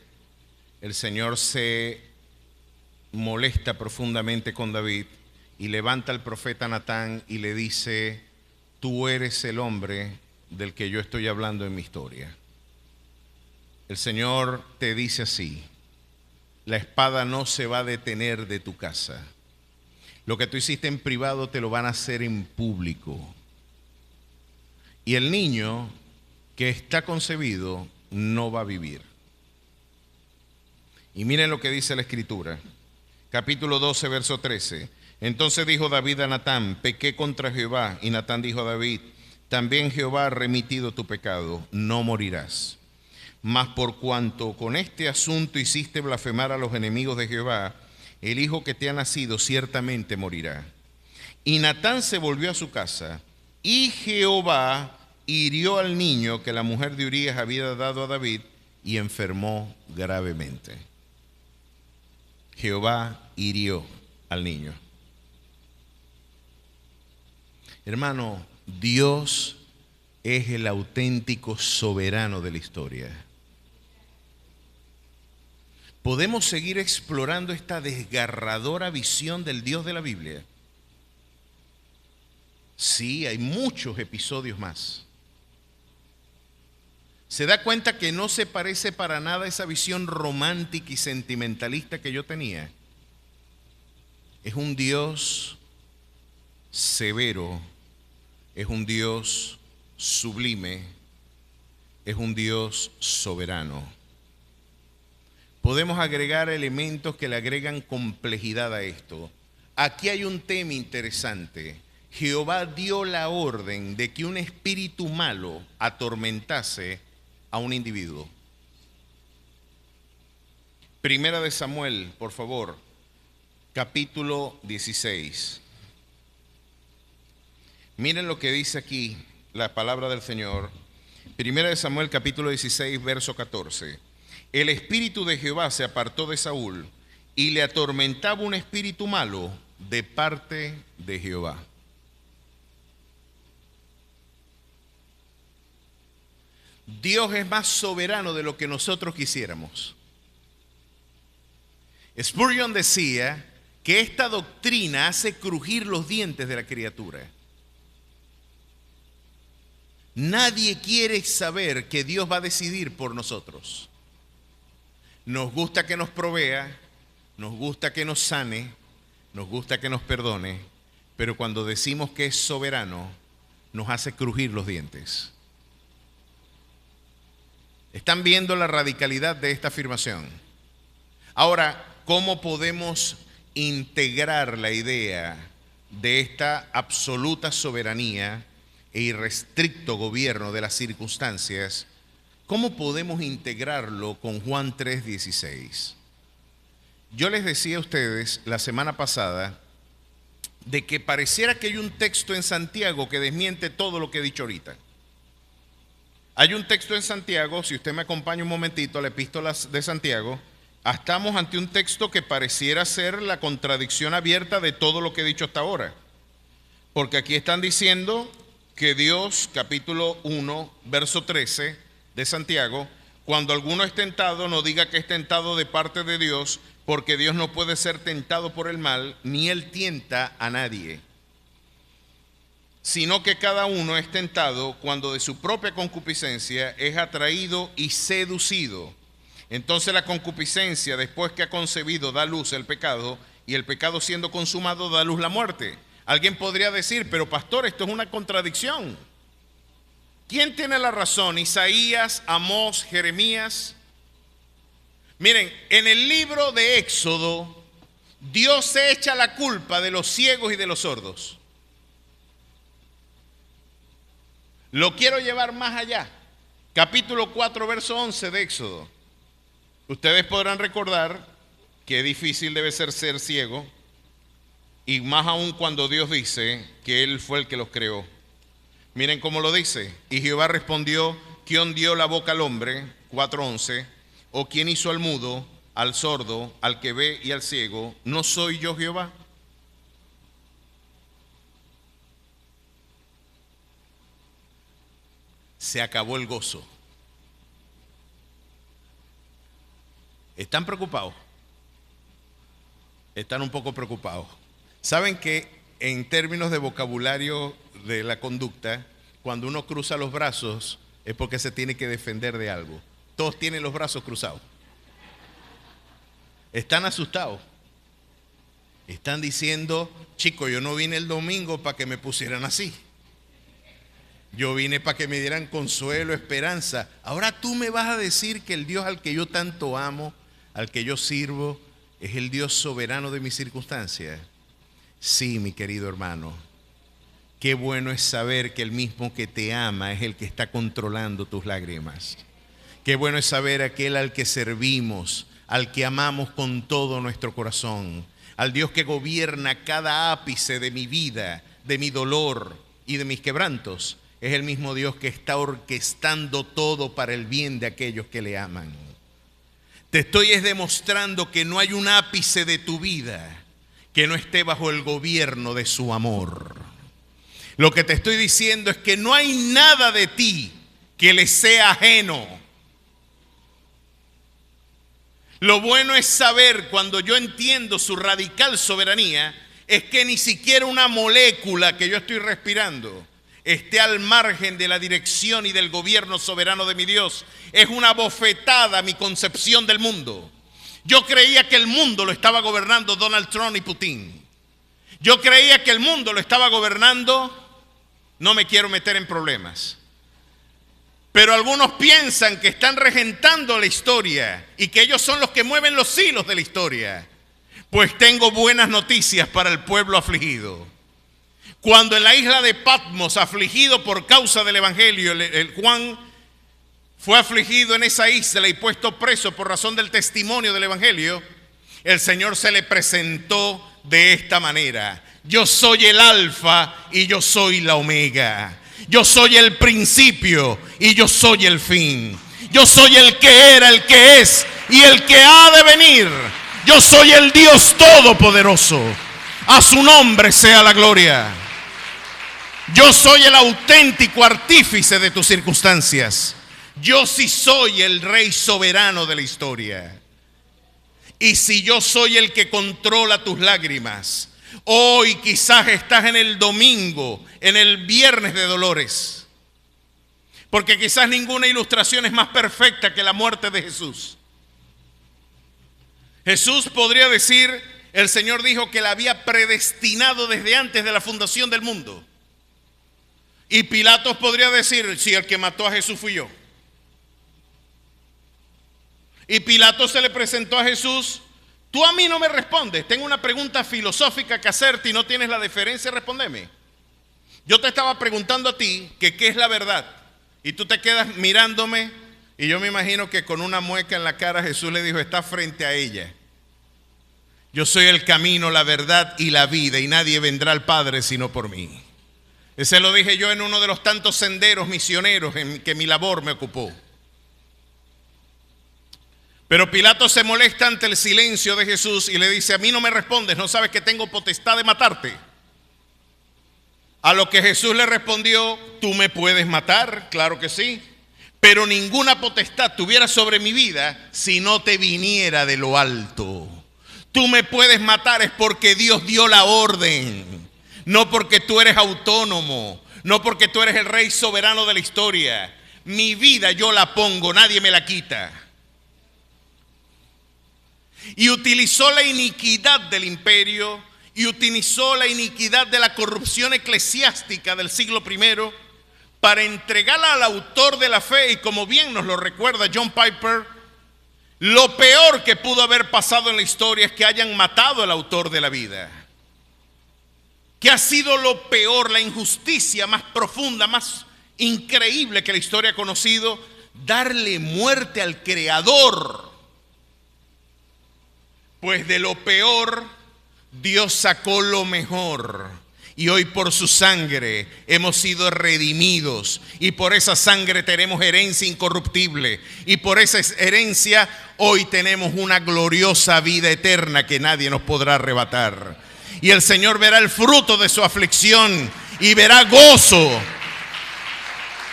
el Señor se molesta profundamente con David y levanta al profeta Natán y le dice: tú eres el hombre del que yo estoy hablando en mi historia. El Señor te dice así: la espada no se va a detener de tu casa. Lo que tú hiciste en privado te lo van a hacer en público. Y el niño que está concebido no va a vivir. Y miren lo que dice la escritura. Capítulo 12, verso 13. Entonces dijo David a Natán: pequé contra Jehová. Y Natán dijo a David: también Jehová ha remitido tu pecado, no morirás. Mas por cuanto con este asunto hiciste blasfemar a los enemigos de Jehová, el hijo que te ha nacido ciertamente morirá. Y Natán se volvió a su casa, y Jehová hirió al niño que la mujer de Urías había dado a David, y enfermó gravemente. Jehová hirió al niño. Hermano, Dios es el auténtico soberano de la historia. ¿Podemos seguir explorando esta desgarradora visión del Dios de la Biblia? Sí, hay muchos episodios más. ¿Se da cuenta que no se parece para nada a esa visión romántica y sentimentalista que yo tenía? Es un Dios severo, es un Dios sublime, es un Dios soberano. Podemos agregar elementos que le agregan complejidad a esto. Aquí hay un tema interesante. Jehová dio la orden de que un espíritu malo atormentase a un individuo. Primera de Samuel, por favor, capítulo 16. Miren lo que dice aquí la palabra del Señor. Primera de Samuel, capítulo 16, verso 14. El espíritu de Jehová se apartó de Saúl y le atormentaba un espíritu malo de parte de Jehová. Dios es más soberano de lo que nosotros quisiéramos. Spurgeon decía que esta doctrina hace crujir los dientes de la criatura. Nadie quiere saber que Dios va a decidir por nosotros. Nos gusta que nos provea, nos gusta que nos sane, nos gusta que nos perdone, pero cuando decimos que es soberano, nos hace crujir los dientes. ¿Están viendo la radicalidad de esta afirmación? Ahora, ¿cómo podemos integrar la idea de esta absoluta soberanía e irrestricto gobierno de las circunstancias? ¿Cómo podemos integrarlo con Juan 3:16? Yo les decía a ustedes la semana pasada de que pareciera que hay un texto en Santiago que desmiente todo lo que he dicho ahorita. Hay un texto en Santiago, si usted me acompaña un momentito a la epístola de Santiago, estamos ante un texto que pareciera ser la contradicción abierta de todo lo que he dicho hasta ahora. Porque aquí están diciendo que Dios, capítulo 1, verso 13 de Santiago, cuando alguno es tentado, no diga que es tentado de parte de Dios, porque Dios no puede ser tentado por el mal, ni Él tienta a nadie. Sino que cada uno es tentado cuando de su propia concupiscencia es atraído y seducido. Entonces la concupiscencia, después que ha concebido, da luz el pecado, y el pecado siendo consumado da luz la muerte. Alguien podría decir, pero pastor, esto es una contradicción. ¿Quién tiene la razón? ¿Isaías, Amós, Jeremías? Miren, en el libro de Éxodo, Dios se echa la culpa de los ciegos y de los sordos. Lo quiero llevar más allá. Capítulo 4, verso 11 de Éxodo. Ustedes podrán recordar que difícil debe ser ciego, y más aún cuando Dios dice que Él fue el que los creó. Miren cómo lo dice. Y Jehová respondió, ¿quién dio la boca al hombre? 4:11. ¿O quién hizo al mudo, al sordo, al que ve y al ciego? ¿No soy yo Jehová? Se acabó el gozo. ¿Están preocupados? Están un poco preocupados. ¿Saben que en términos de vocabulario de la conducta, cuando uno cruza los brazos es porque se tiene que defender de algo? Todos tienen los brazos cruzados. Están asustados. Están diciendo, chico, yo no vine el domingo para que me pusieran así. Yo vine para que me dieran consuelo, esperanza. Ahora tú me vas a decir que el Dios al que yo tanto amo, al que yo sirvo, es el Dios soberano de mis circunstancias. Sí, mi querido hermano. Qué bueno es saber que el mismo que te ama es el que está controlando tus lágrimas. Qué bueno es saber aquel al que servimos, al que amamos con todo nuestro corazón, al Dios que gobierna cada ápice de mi vida, de mi dolor y de mis quebrantos. Es el mismo Dios que está orquestando todo para el bien de aquellos que le aman. Te estoy demostrando que no hay un ápice de tu vida que no esté bajo el gobierno de su amor. Lo que te estoy diciendo es que no hay nada de ti que le sea ajeno. Lo bueno es saber, cuando yo entiendo su radical soberanía, es que ni siquiera una molécula que yo estoy respirando esté al margen de la dirección y del gobierno soberano de mi Dios. Es una bofetada a mi concepción del mundo. Yo creía que el mundo lo estaba gobernando Donald Trump y Putin. Yo creía que el mundo lo estaba gobernando, no me quiero meter en problemas, pero algunos piensan que están regentando la historia y que ellos son los que mueven los hilos de la historia. Pues tengo buenas noticias para el pueblo afligido. Cuando en la isla de Patmos, afligido por causa del evangelio, el Juan fue afligido en esa isla y puesto preso por razón del testimonio del Evangelio, el Señor se le presentó de esta manera: yo soy el alfa y yo soy la omega. Yo soy el principio y yo soy el fin. Yo soy el que era, el que es y el que ha de venir. Yo soy el Dios todopoderoso. A su nombre sea la gloria. Yo soy el auténtico artífice de tus circunstancias. Yo sí soy el rey soberano de la historia. Y si yo soy el que controla tus lágrimas, hoy quizás estás en el domingo, en el viernes de dolores, porque quizás ninguna ilustración es más perfecta que la muerte de Jesús. Jesús podría decir, el Señor dijo que la había predestinado desde antes de la fundación del mundo. Y Pilatos podría decir, si el que mató a Jesús fui yo. Y Pilatos se le presentó a Jesús: tú a mí no me respondes, tengo una pregunta filosófica que hacerte y no tienes la deferencia de responderme. Yo te estaba preguntando a ti que qué es la verdad y tú te quedas mirándome, y yo me imagino que con una mueca en la cara Jesús le dijo: está frente a ella. Yo soy el camino, la verdad y la vida, y nadie vendrá al Padre sino por mí. Ese lo dije yo en uno de los tantos senderos misioneros en que mi labor me ocupó. Pero Pilato se molesta ante el silencio de Jesús y le dice: a mí no me respondes, ¿no sabes que tengo potestad de matarte? A lo que Jesús le respondió: tú me puedes matar, claro que sí, pero ninguna potestad tuviera sobre mi vida si no te viniera de lo alto. Tú me puedes matar es porque Dios dio la orden, no porque tú eres autónomo, no porque tú eres el rey soberano de la historia. Mi vida yo la pongo, nadie me la quita. Y utilizó la iniquidad del imperio y utilizó la iniquidad de la corrupción eclesiástica del siglo I para entregarla al autor de la fe. Y como bien nos lo recuerda John Piper, lo peor que pudo haber pasado en la historia es que hayan matado al autor de la vida. ¿Qué ha sido lo peor, la injusticia más profunda, más increíble que la historia ha conocido? Darle muerte al creador. Pues de lo peor Dios sacó lo mejor, y hoy por su sangre hemos sido redimidos, y por esa sangre tenemos herencia incorruptible, y por esa herencia hoy tenemos una gloriosa vida eterna que nadie nos podrá arrebatar. Y el Señor verá el fruto de su aflicción y verá gozo,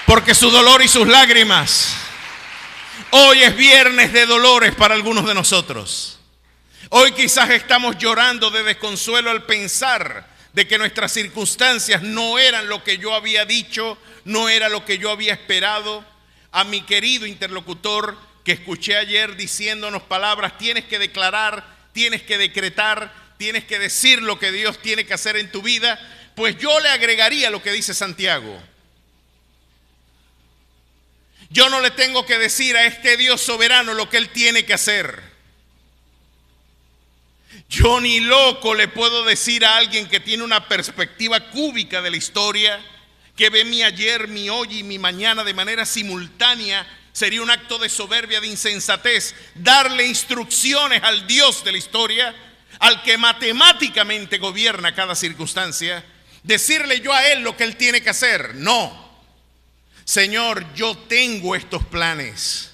porque su dolor y sus lágrimas. Hoy es viernes de dolores para algunos de nosotros. Hoy quizás estamos llorando de desconsuelo al pensar de que nuestras circunstancias no eran lo que yo había dicho, no era lo que yo había esperado. A mi querido interlocutor que escuché ayer diciéndonos palabras: tienes que declarar, tienes que decretar, tienes que decir lo que Dios tiene que hacer en tu vida. Pues yo le agregaría lo que dice Santiago. Yo no le tengo que decir a este Dios soberano lo que Él tiene que hacer. Yo ni loco le puedo decir a alguien que tiene una perspectiva cúbica de la historia, que ve mi ayer, mi hoy y mi mañana de manera simultánea. Sería un acto de soberbia, de insensatez, darle instrucciones al Dios de la historia, al que matemáticamente gobierna cada circunstancia, decirle yo a Él lo que Él tiene que hacer. No. Señor, yo tengo estos planes,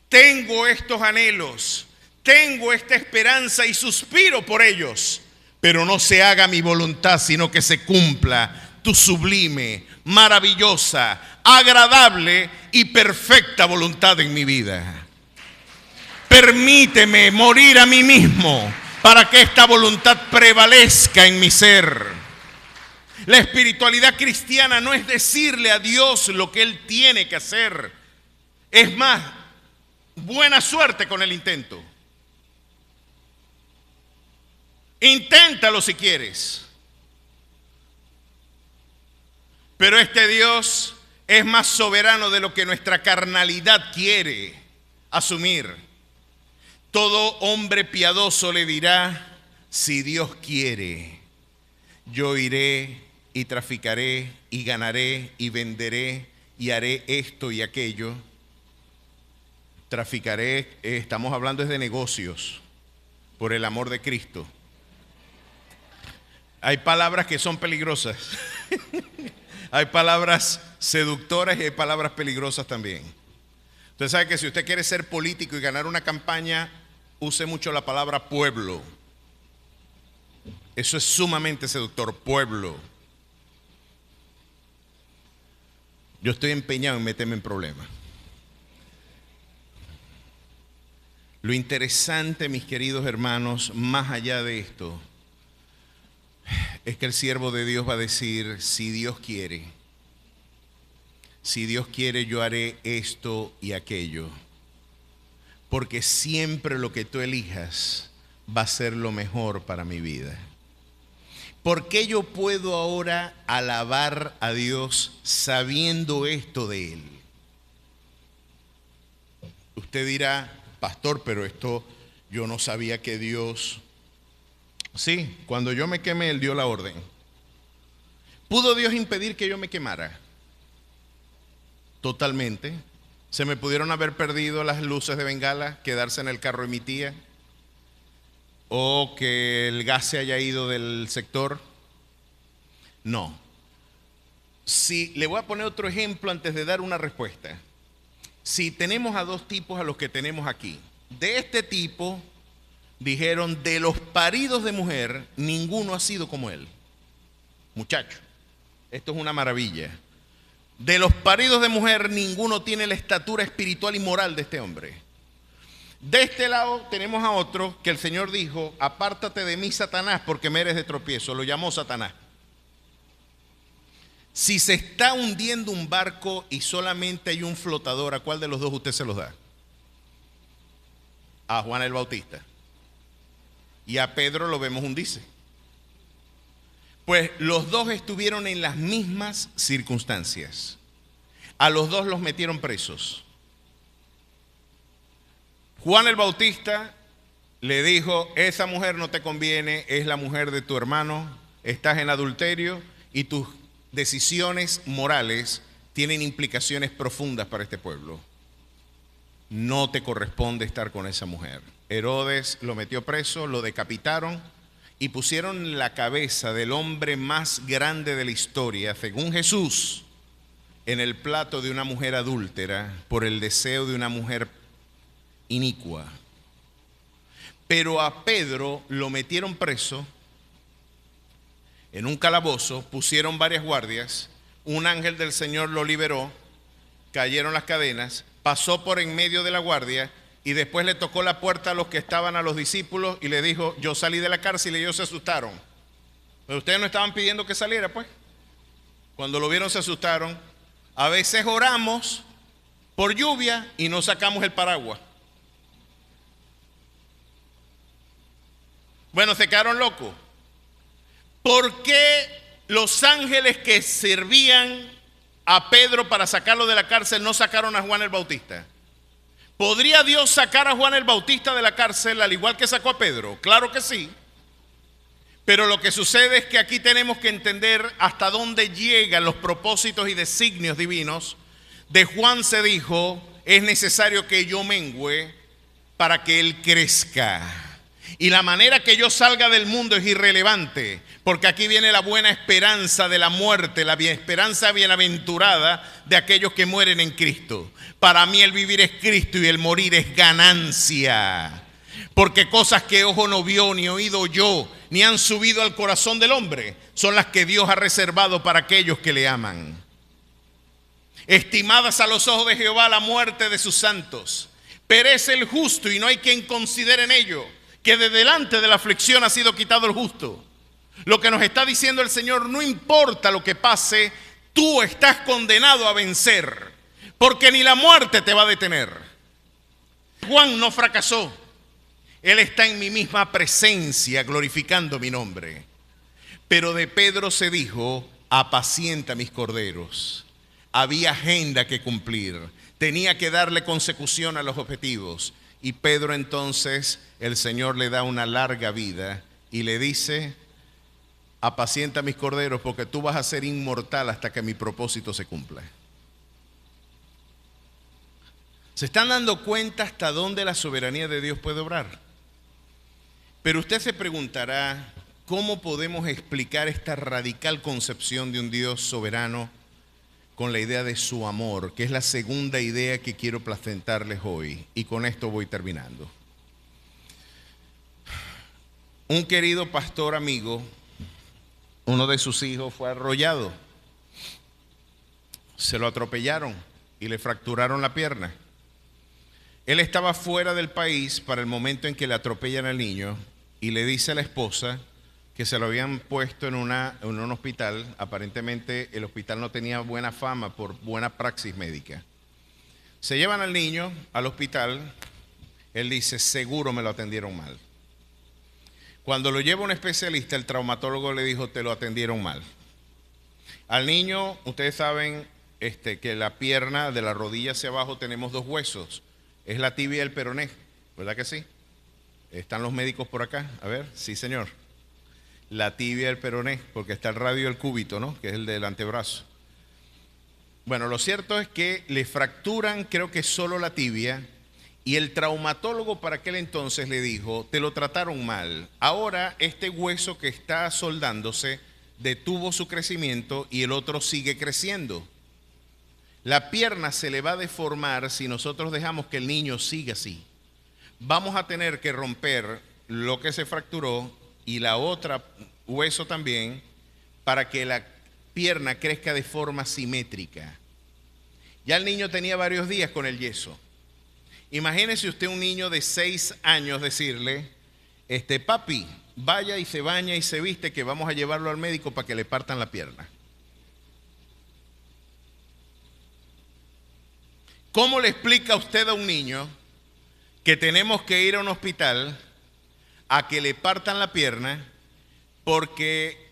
tengo estos anhelos, tengo esta esperanza y suspiro por ellos, pero no se haga mi voluntad, sino que se cumpla tu sublime, maravillosa, agradable y perfecta voluntad en mi vida. Permíteme morir a mí mismo para que esta voluntad prevalezca en mi ser. La espiritualidad cristiana no es decirle a Dios lo que Él tiene que hacer. Es más, buena suerte con el intento. Inténtalo si quieres. Pero este Dios es más soberano de lo que nuestra carnalidad quiere asumir. Todo hombre piadoso le dirá: si Dios quiere, yo iré y traficaré y ganaré y venderé y haré esto y aquello. traficaré, estamos hablando es de negocios, por el amor de Cristo. Hay palabras que son peligrosas. Hay palabras seductoras y hay palabras peligrosas también. Usted sabe que si usted quiere ser político y ganar una campaña, use mucho la palabra pueblo. Eso es sumamente seductor, pueblo. Yo estoy empeñado en meterme en problemas. Lo interesante, mis queridos hermanos, más allá de esto, es que el siervo de Dios va a decir, si Dios quiere, yo haré esto y aquello. Porque siempre lo que tú elijas va a ser lo mejor para mi vida. ¿Por qué yo puedo ahora alabar a Dios sabiendo esto de Él? Usted dirá, pastor, pero esto yo no sabía que Dios... Sí, cuando yo me quemé, Él dio la orden. ¿Pudo Dios impedir que yo me quemara? Totalmente. ¿Se me pudieron haber perdido las luces de bengala, quedarse en el carro de mi tía? ¿O que el gas se haya ido del sector? No. Si le voy a poner otro ejemplo antes de dar una respuesta. Si tenemos a dos tipos a los que tenemos aquí. De este tipo, dijeron, de los paridos de mujer, ninguno ha sido como él. Muchacho, esto es una maravilla. De los paridos de mujer, ninguno tiene la estatura espiritual y moral de este hombre. De este lado tenemos a otro que el Señor dijo, apártate de mí, Satanás, porque me eres de tropiezo. Lo llamó Satanás. Si se está hundiendo un barco y solamente hay un flotador, ¿a cuál de los dos usted se los da? A Juan el Bautista. Y a Pedro lo vemos hundirse. Pues los dos estuvieron en las mismas circunstancias. A los dos los metieron presos. Juan el Bautista le dijo, esa mujer no te conviene, es la mujer de tu hermano, estás en adulterio y tus decisiones morales tienen implicaciones profundas para este pueblo. No te corresponde estar con esa mujer. Herodes lo metió preso, lo decapitaron y pusieron la cabeza del hombre más grande de la historia, según Jesús, en el plato de una mujer adúltera por el deseo de una mujer inicua. Pero a Pedro lo metieron preso en un calabozo, pusieron varias guardias, un ángel del Señor lo liberó, cayeron las cadenas, pasó por en medio de la guardia y después le tocó la puerta a los que estaban, a los discípulos, y le dijo, yo salí de la cárcel y ellos se asustaron. Pero ustedes no estaban pidiendo que saliera, pues. Cuando lo vieron se asustaron. A veces oramos por lluvia y no sacamos el paraguas. Bueno, se quedaron locos. ¿Por qué los ángeles que servían a Pedro para sacarlo de la cárcel no sacaron a Juan el Bautista? ¿Podría Dios sacar a Juan el Bautista de la cárcel al igual que sacó a Pedro? Claro que sí. Pero lo que sucede es que aquí tenemos que entender hasta dónde llegan los propósitos y designios divinos. De Juan se dijo, es necesario que yo mengüe para que él crezca. Y la manera que yo salga del mundo es irrelevante, porque aquí viene la buena esperanza de la muerte, la esperanza bienaventurada de aquellos que mueren en Cristo. Para mí el vivir es Cristo y el morir es ganancia. Porque cosas que ojo no vio, ni oído yo, ni han subido al corazón del hombre, son las que Dios ha reservado para aquellos que le aman. Estimadas a los ojos de Jehová la muerte de sus santos. Perece el justo y no hay quien considere en ello, que de delante de la aflicción ha sido quitado el justo. Lo que nos está diciendo el Señor, no importa lo que pase, tú estás condenado a vencer, porque ni la muerte te va a detener. Juan no fracasó. Él está en mi misma presencia, glorificando mi nombre. Pero de Pedro se dijo, apacienta mis corderos. Había agenda que cumplir. Tenía que darle consecución a los objetivos. Y Pedro entonces, el Señor le da una larga vida y le dice, apacienta mis corderos porque tú vas a ser inmortal hasta que mi propósito se cumpla. ¿Se están dando cuenta hasta dónde la soberanía de Dios puede obrar? Pero usted se preguntará, ¿cómo podemos explicar esta radical concepción de un Dios soberano con la idea de su amor, que es la segunda idea que quiero presentarles hoy? Y con esto voy terminando. Un querido pastor amigo, uno de sus hijos fue arrollado. Se lo atropellaron y le fracturaron la pierna. Él estaba fuera del país para el momento en que le atropellan al niño y le dice a la esposa que se lo habían puesto en un hospital. Aparentemente el hospital no tenía buena fama por buena praxis médica. Se llevan al niño al hospital. Él dice, seguro me lo atendieron mal. Cuando lo lleva un especialista, el traumatólogo le dijo, te lo atendieron mal. Al niño, ustedes saben que la pierna de la rodilla hacia abajo tenemos dos huesos. Es la tibia y el peroné, ¿verdad que sí? ¿Están los médicos por acá? A ver, sí señor. La tibia y el peroné, porque está el radio y el cúbito, ¿no? Que es el del antebrazo. Bueno, lo cierto es que le fracturan, creo que solo la tibia, y el traumatólogo para aquel entonces le dijo, te lo trataron mal. Ahora este hueso que está soldándose detuvo su crecimiento y el otro sigue creciendo. La pierna se le va a deformar si nosotros dejamos que el niño siga así. Vamos a tener que romper lo que se fracturó y la otra hueso también para que la pierna crezca de forma simétrica. Ya el niño tenía varios días con el yeso. Imagínese usted un niño de 6 años decirle, papi, vaya y se baña y se viste que vamos a llevarlo al médico para que le partan la pierna. ¿Cómo le explica usted a un niño que tenemos que ir a un hospital a que le partan la pierna porque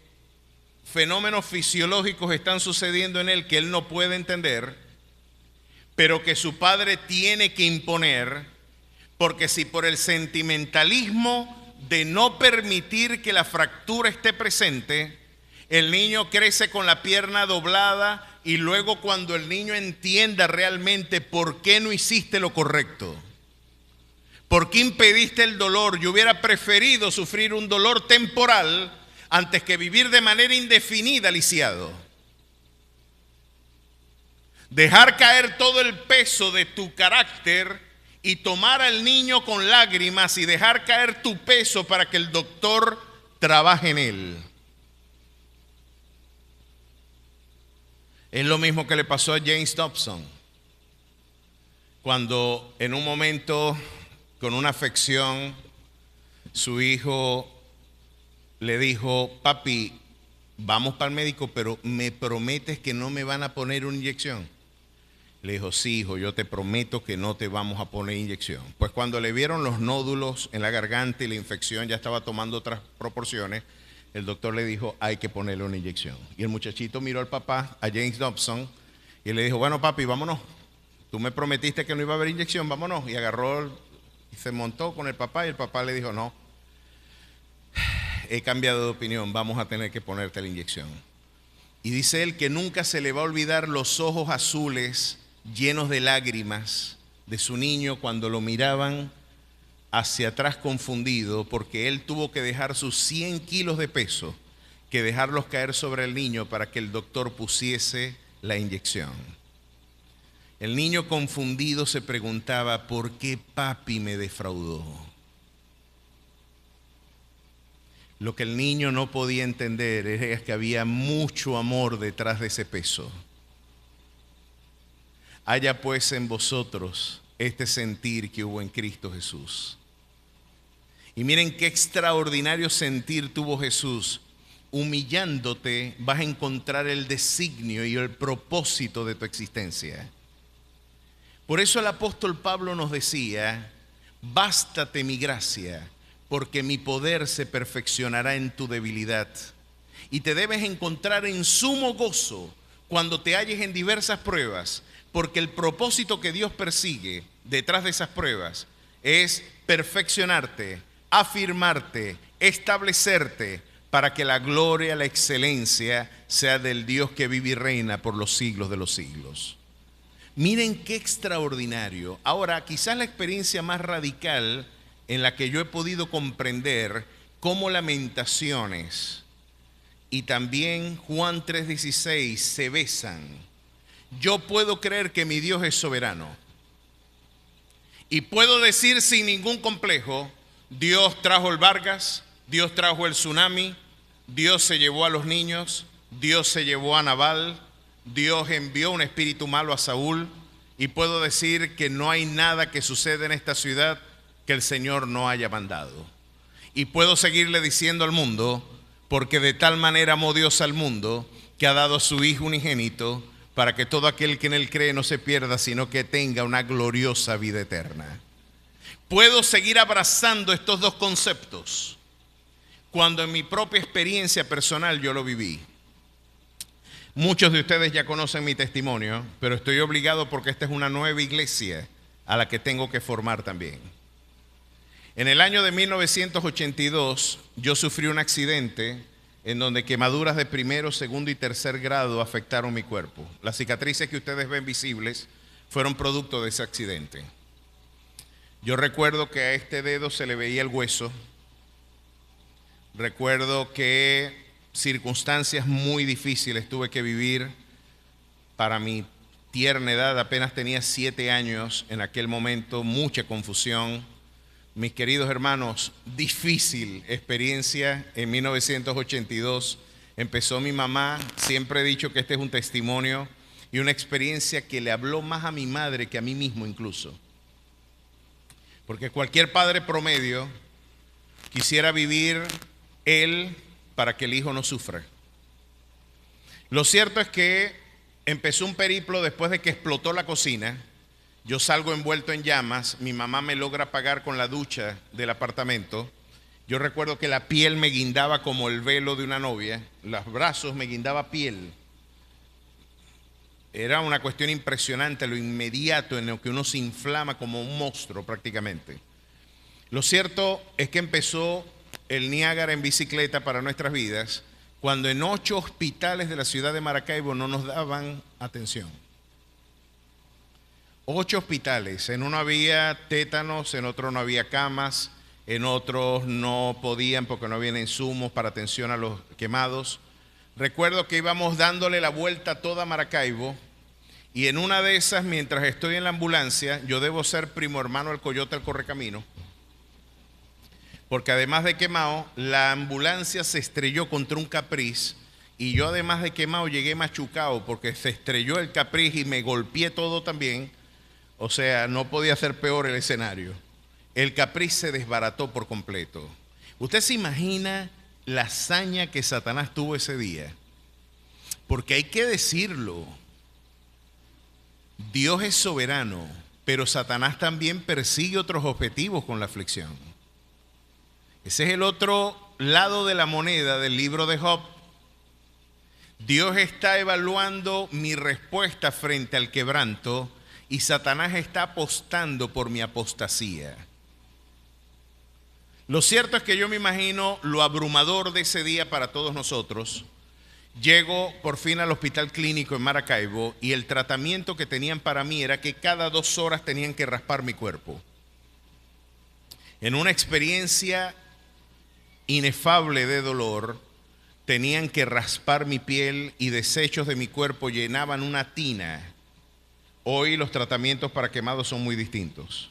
fenómenos fisiológicos están sucediendo en él que él no puede entender, pero que su padre tiene que imponer, porque si por el sentimentalismo de no permitir que la fractura esté presente, el niño crece con la pierna doblada y luego cuando el niño entienda realmente por qué no hiciste lo correcto, por qué impediste el dolor, yo hubiera preferido sufrir un dolor temporal antes que vivir de manera indefinida lisiado. Dejar caer todo el peso de tu carácter y tomar al niño con lágrimas y dejar caer tu peso para que el doctor trabaje en él. Es lo mismo que le pasó a James Dobson, cuando en un momento, con una afección, su hijo le dijo, papi, vamos para el médico, pero ¿me prometes que no me van a poner una inyección? Le dijo, sí, hijo, yo te prometo que no te vamos a poner inyección. Pues cuando le vieron los nódulos en la garganta y la infección ya estaba tomando otras proporciones, el doctor le dijo, hay que ponerle una inyección. Y el muchachito miró al papá, a James Dobson, y le dijo, bueno papi, vámonos. Tú me prometiste que no iba a haber inyección, vámonos. Y agarró y se montó con el papá y el papá le dijo, no, he cambiado de opinión, vamos a tener que ponerte la inyección. Y dice él que nunca se le va a olvidar los ojos azules llenos de lágrimas de su niño cuando lo miraban hacia atrás confundido, porque él tuvo que dejar sus 100 kilos de peso, que dejarlos caer sobre el niño para que el doctor pusiese la inyección. El niño confundido se preguntaba, ¿por qué papi me defraudó? Lo que el niño no podía entender es que había mucho amor detrás de ese peso. Haya pues en vosotros este sentir que hubo en Cristo Jesús. Y miren qué extraordinario sentir tuvo Jesús. Humillándote vas a encontrar el designio y el propósito de tu existencia. Por eso el apóstol Pablo nos decía, bástate mi gracia, porque mi poder se perfeccionará en tu debilidad. Y te debes encontrar en sumo gozo cuando te halles en diversas pruebas, porque el propósito que Dios persigue detrás de esas pruebas es perfeccionarte, afirmarte, establecerte, para que la gloria, la excelencia sea del Dios que vive y reina por los siglos de los siglos. Miren qué extraordinario. Ahora, quizás la experiencia más radical en la que yo he podido comprender cómo Lamentaciones y también Juan 3:16 se besan. Yo puedo creer que mi Dios es soberano. Y puedo decir sin ningún complejo, Dios trajo el Vargas, Dios trajo el tsunami, Dios se llevó a los niños, Dios se llevó a Nabal, Dios envió un espíritu malo a Saúl, y puedo decir que no hay nada que suceda en esta ciudad que el Señor no haya mandado. Y puedo seguirle diciendo al mundo, porque de tal manera amó Dios al mundo, que ha dado a su Hijo unigénito, para que todo aquel que en él cree no se pierda, sino que tenga una gloriosa vida eterna. Puedo seguir abrazando estos dos conceptos cuando en mi propia experiencia personal yo lo viví. Muchos de ustedes ya conocen mi testimonio, pero estoy obligado porque esta es una nueva iglesia a la que tengo que formar también. En el año de 1982 yo sufrí un accidente en donde quemaduras de primero, segundo y tercer grado afectaron mi cuerpo. Las cicatrices que ustedes ven visibles fueron producto de ese accidente. Yo recuerdo que a este dedo se le veía el hueso. Recuerdo que circunstancias muy difíciles tuve que vivir para mi tierna edad. Apenas tenía 7 años en aquel momento, mucha confusión. Mis queridos hermanos, difícil experiencia. En 1982 empezó mi mamá. Siempre he dicho que este es un testimonio y una experiencia que le habló más a mi madre que a mí mismo incluso. Porque cualquier padre promedio quisiera vivir él para que el hijo no sufra. Lo cierto es que empezó un periplo después de que explotó la cocina. Yo salgo envuelto en llamas, mi mamá me logra apagar con la ducha del apartamento. Yo recuerdo que la piel me guindaba como el velo de una novia, los brazos me guindaba piel. Era una cuestión impresionante lo inmediato en lo que uno se inflama como un monstruo prácticamente. Lo cierto es que empezó el Niágara en bicicleta para nuestras vidas, cuando en 8 hospitales de la ciudad de Maracaibo no nos daban atención. 8 hospitales, en uno había tétanos, en otro no había camas, en otros no podían porque no habían insumos para atención a los quemados. Recuerdo que íbamos dándole la vuelta a toda Maracaibo y en una de esas, mientras estoy en la ambulancia, yo debo ser primo hermano al Coyote al Correcamino, porque además de quemado, la ambulancia se estrelló contra un Capriz y yo además de quemado llegué machucado porque se estrelló el Capriz y me golpeé todo también. O sea, no podía ser peor el escenario. El Capriz se desbarató por completo. ¿Usted se imagina la hazaña que Satanás tuvo ese día? Porque hay que decirlo, Dios es soberano, pero Satanás también persigue otros objetivos con la aflicción. Ese es el otro lado de la moneda del libro de Job. Dios está evaluando mi respuesta frente al quebranto y Satanás está apostando por mi apostasía. Lo cierto es que yo me imagino lo abrumador de ese día para todos nosotros. Llego por fin al hospital clínico en Maracaibo y el tratamiento que tenían para mí era que cada 2 horas tenían que raspar mi cuerpo. En una experiencia inefable de dolor, tenían que raspar mi piel y desechos de mi cuerpo llenaban una tina. Hoy los tratamientos para quemados son muy distintos.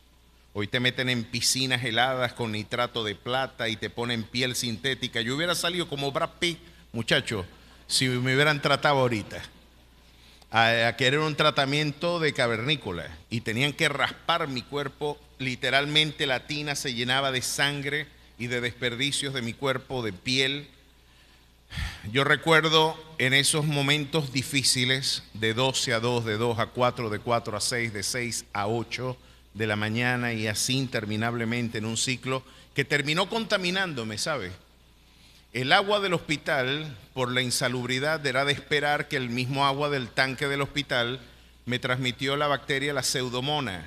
Hoy te meten en piscinas heladas con nitrato de plata y te ponen piel sintética. Yo hubiera salido como Brad Pitt, muchacho, si me hubieran tratado ahorita. A querer un tratamiento de cavernícola y tenían que raspar mi cuerpo. Literalmente la tina se llenaba de sangre y de desperdicios de mi cuerpo, de piel. Yo recuerdo en esos momentos difíciles, de 12 a 2, de 2 a 4, de 4 a 6, de 6 a 8 de la mañana y así interminablemente en un ciclo que terminó contaminándome, ¿sabe? El agua del hospital, por la insalubridad, era de esperar que el mismo agua del tanque del hospital me transmitió la bacteria, la pseudomonas.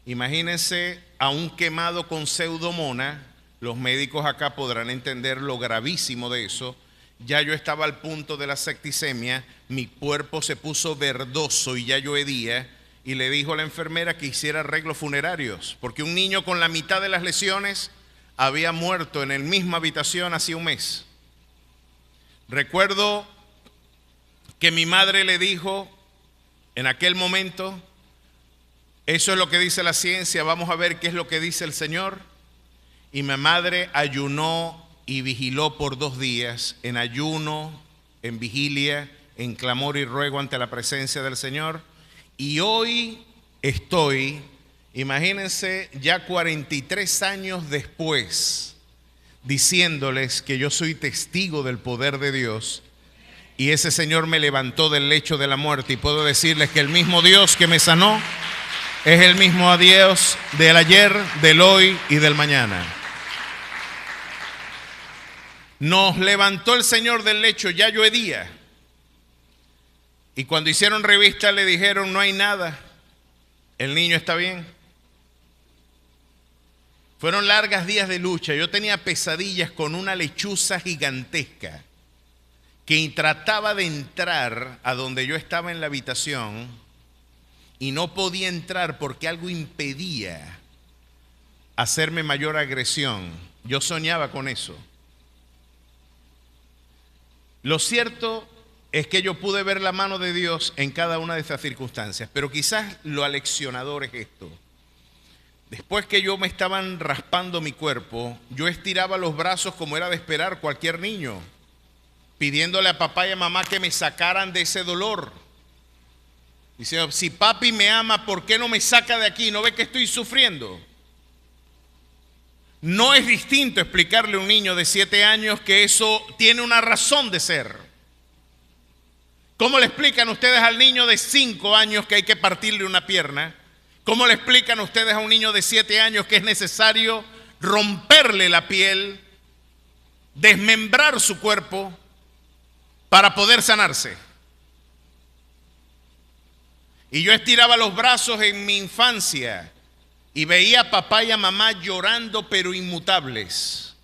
Imagínense a un quemado con pseudomonas, los médicos acá podrán entender lo gravísimo de eso. Ya yo estaba al punto de la septicemia, mi cuerpo se puso verdoso y ya yo hedía, y le dijo a la enfermera que hiciera arreglos funerarios, porque un niño con la mitad de las lesiones había muerto en la misma habitación hacía un mes. Recuerdo que mi madre le dijo en aquel momento: eso es lo que dice la ciencia, vamos a ver qué es lo que dice el Señor. Y mi madre ayunó y vigiló por 2 días, en ayuno, en vigilia, en clamor y ruego ante la presencia del Señor. Y hoy estoy, imagínense, ya 43 años después, diciéndoles que yo soy testigo del poder de Dios. Y ese Señor me levantó del lecho de la muerte, y puedo decirles que el mismo Dios que me sanó es el mismo Dios del ayer, del hoy y del mañana. Nos levantó el Señor del lecho, ya yo día. Y cuando hicieron revista le dijeron: no hay nada, el niño está bien. Fueron largas días de lucha. Yo tenía pesadillas con una lechuza gigantesca que trataba de entrar a donde yo estaba en la habitación y no podía entrar porque algo impedía hacerme mayor agresión. Yo soñaba con eso. Lo cierto es que yo pude ver la mano de Dios en cada una de esas circunstancias, pero quizás lo aleccionador es esto. Después que yo me estaban raspando mi cuerpo, yo estiraba los brazos como era de esperar cualquier niño, pidiéndole a papá y a mamá que me sacaran de ese dolor. Dice: si papi me ama, ¿por qué no me saca de aquí? ¿No ve que estoy sufriendo? No es distinto explicarle a un niño de 7 años que eso tiene una razón de ser. ¿Cómo le explican ustedes al niño de 5 años que hay que partirle una pierna? ¿Cómo le explican ustedes a un niño de 7 años que es necesario romperle la piel, desmembrar su cuerpo para poder sanarse? Y yo estiraba los brazos en mi infancia y veía a papá y a mamá llorando pero inmutables,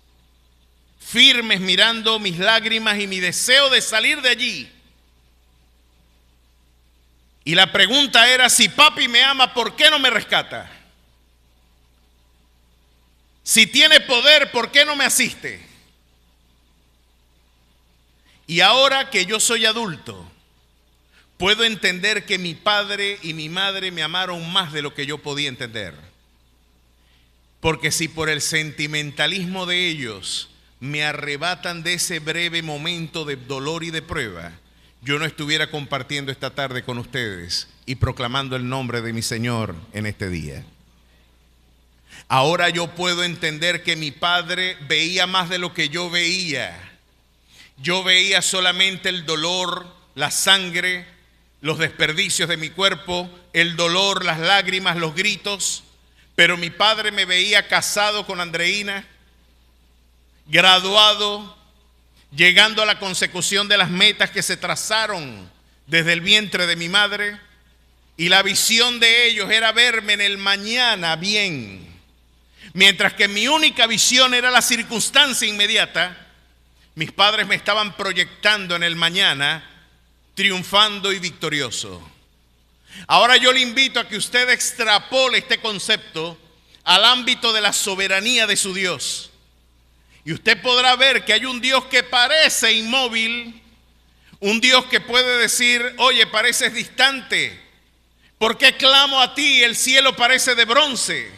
firmes, mirando mis lágrimas y mi deseo de salir de allí. Y la pregunta era: si papi me ama, ¿por qué no me rescata? Si tiene poder, ¿por qué no me asiste? Y ahora que yo soy adulto, puedo entender que mi padre y mi madre me amaron más de lo que yo podía entender. Porque si por el sentimentalismo de ellos me arrebatan de ese breve momento de dolor y de prueba, yo no estuviera compartiendo esta tarde con ustedes y proclamando el nombre de mi Señor en este día. Ahora yo puedo entender que mi padre veía más de lo que yo veía. Yo veía solamente el dolor, la sangre, los desperdicios de mi cuerpo, el dolor, las lágrimas, los gritos. Pero mi padre me veía casado con Andreina, graduado, llegando a la consecución de las metas que se trazaron desde el vientre de mi madre. Y la visión de ellos era verme en el mañana bien, mientras que mi única visión era la circunstancia inmediata. Mis padres me estaban proyectando en el mañana, triunfando y victorioso. Ahora yo le invito a que usted extrapole este concepto al ámbito de la soberanía de su Dios. Y usted podrá ver que hay un Dios que parece inmóvil, un Dios que puede decir: oye, pareces distante, ¿por qué clamo a ti? El cielo parece de bronce.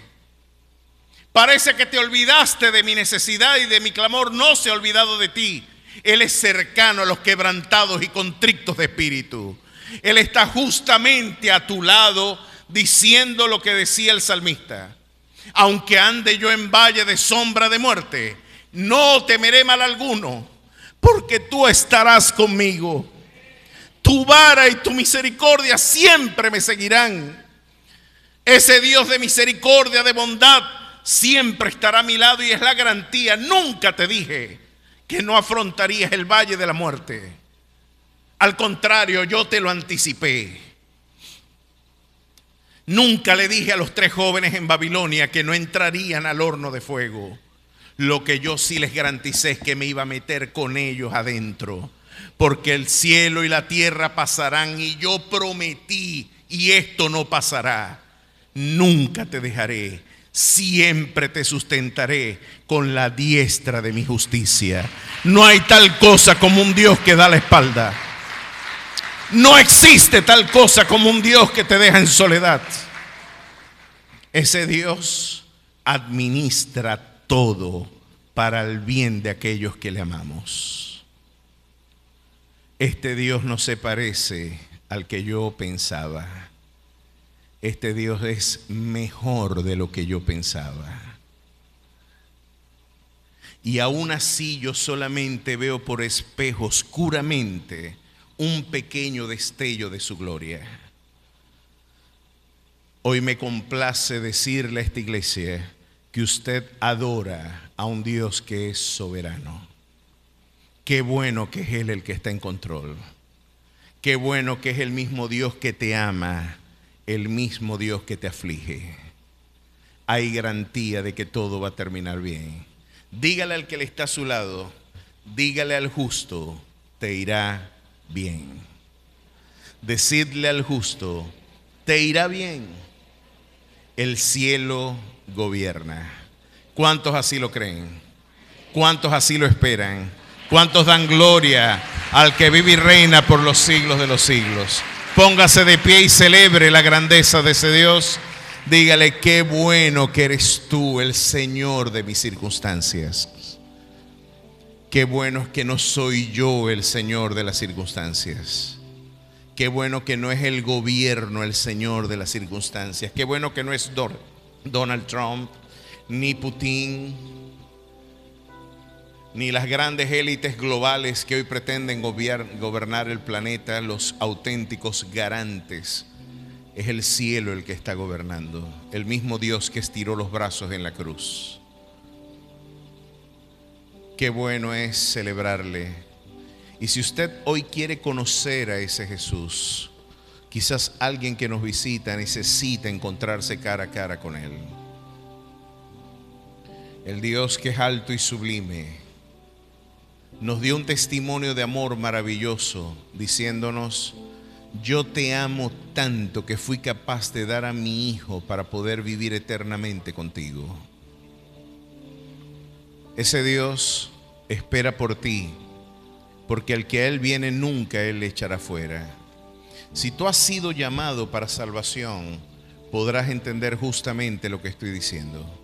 Parece que te olvidaste de mi necesidad y de mi clamor. No se ha olvidado de ti. Él es cercano a los quebrantados y contritos de espíritu. Él está justamente a tu lado, diciendo lo que decía el salmista: aunque ande yo en valle de sombra de muerte, no temeré mal alguno, porque tú estarás conmigo. Tu vara y tu misericordia siempre me seguirán. Ese Dios de misericordia, de bondad, siempre estará a mi lado, y es la garantía. Nunca te dije que no afrontarías el valle de la muerte. Al contrario, yo te lo anticipé. Nunca le dije a los 3 jóvenes en Babilonia que no entrarían al horno de fuego. Lo que yo sí les garanticé es que me iba a meter con ellos adentro, porque el cielo y la tierra pasarán, y yo prometí y esto no pasará. Nunca te dejaré, siempre te sustentaré con la diestra de mi justicia. No hay tal cosa como un Dios que da la espalda. No existe tal cosa como un Dios que te deja en soledad. Ese Dios administra todo para el bien de aquellos que le amamos. Este Dios no se parece al que yo pensaba. Este Dios es mejor de lo que yo pensaba. Y aún así yo solamente veo por espejo oscuramente un pequeño destello de su gloria. Hoy me complace decirle a esta iglesia que usted adora a un Dios que es soberano. Qué bueno que es Él el que está en control. Qué bueno que es el mismo Dios que te ama, el mismo Dios que te aflige. Hay garantía de que todo va a terminar bien. Dígale al que le está a su lado, dígale al justo, te irá bien. Decidle al justo, te irá bien. El cielo gobierna. ¿Cuántos así lo creen? ¿Cuántos así lo esperan? ¿Cuántos dan gloria al que vive y reina por los siglos de los siglos? Póngase de pie y celebre la grandeza de ese Dios. Dígale, qué bueno que eres tú, el Señor de mis circunstancias. Qué bueno es que no soy yo el Señor de las circunstancias. Qué bueno que no es el gobierno el Señor de las circunstancias. Qué bueno que no es Donald Trump, ni Putin, ni las grandes élites globales que hoy pretenden gobernar el planeta, los auténticos garantes. Es el cielo el que está gobernando, el mismo Dios que estiró los brazos en la cruz. Qué bueno es celebrarle. Y si usted hoy quiere conocer a ese Jesús, quizás alguien que nos visita necesita encontrarse cara a cara con Él. El Dios que es alto y sublime nos dio un testimonio de amor maravilloso, diciéndonos: yo te amo tanto que fui capaz de dar a mi Hijo para poder vivir eternamente contigo. Ese Dios espera por ti, porque al que a Él viene nunca Él le echará fuera. Si tú has sido llamado para salvación, podrás entender justamente lo que estoy diciendo.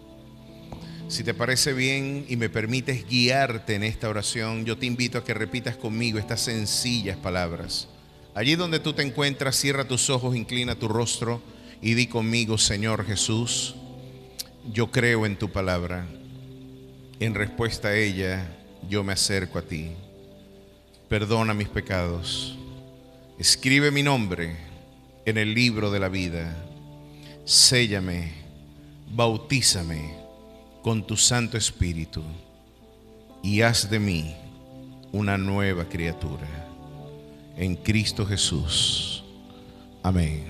Si te parece bien y me permites guiarte en esta oración, yo te invito a que repitas conmigo estas sencillas palabras. Allí donde tú te encuentras, cierra tus ojos, inclina tu rostro y di conmigo: Señor Jesús, yo creo en tu palabra. En respuesta a ella, yo me acerco a ti. Perdona mis pecados. Escribe mi nombre en el libro de la vida. Séllame, bautízame con tu Santo Espíritu y haz de mí una nueva criatura. En Cristo Jesús. Amén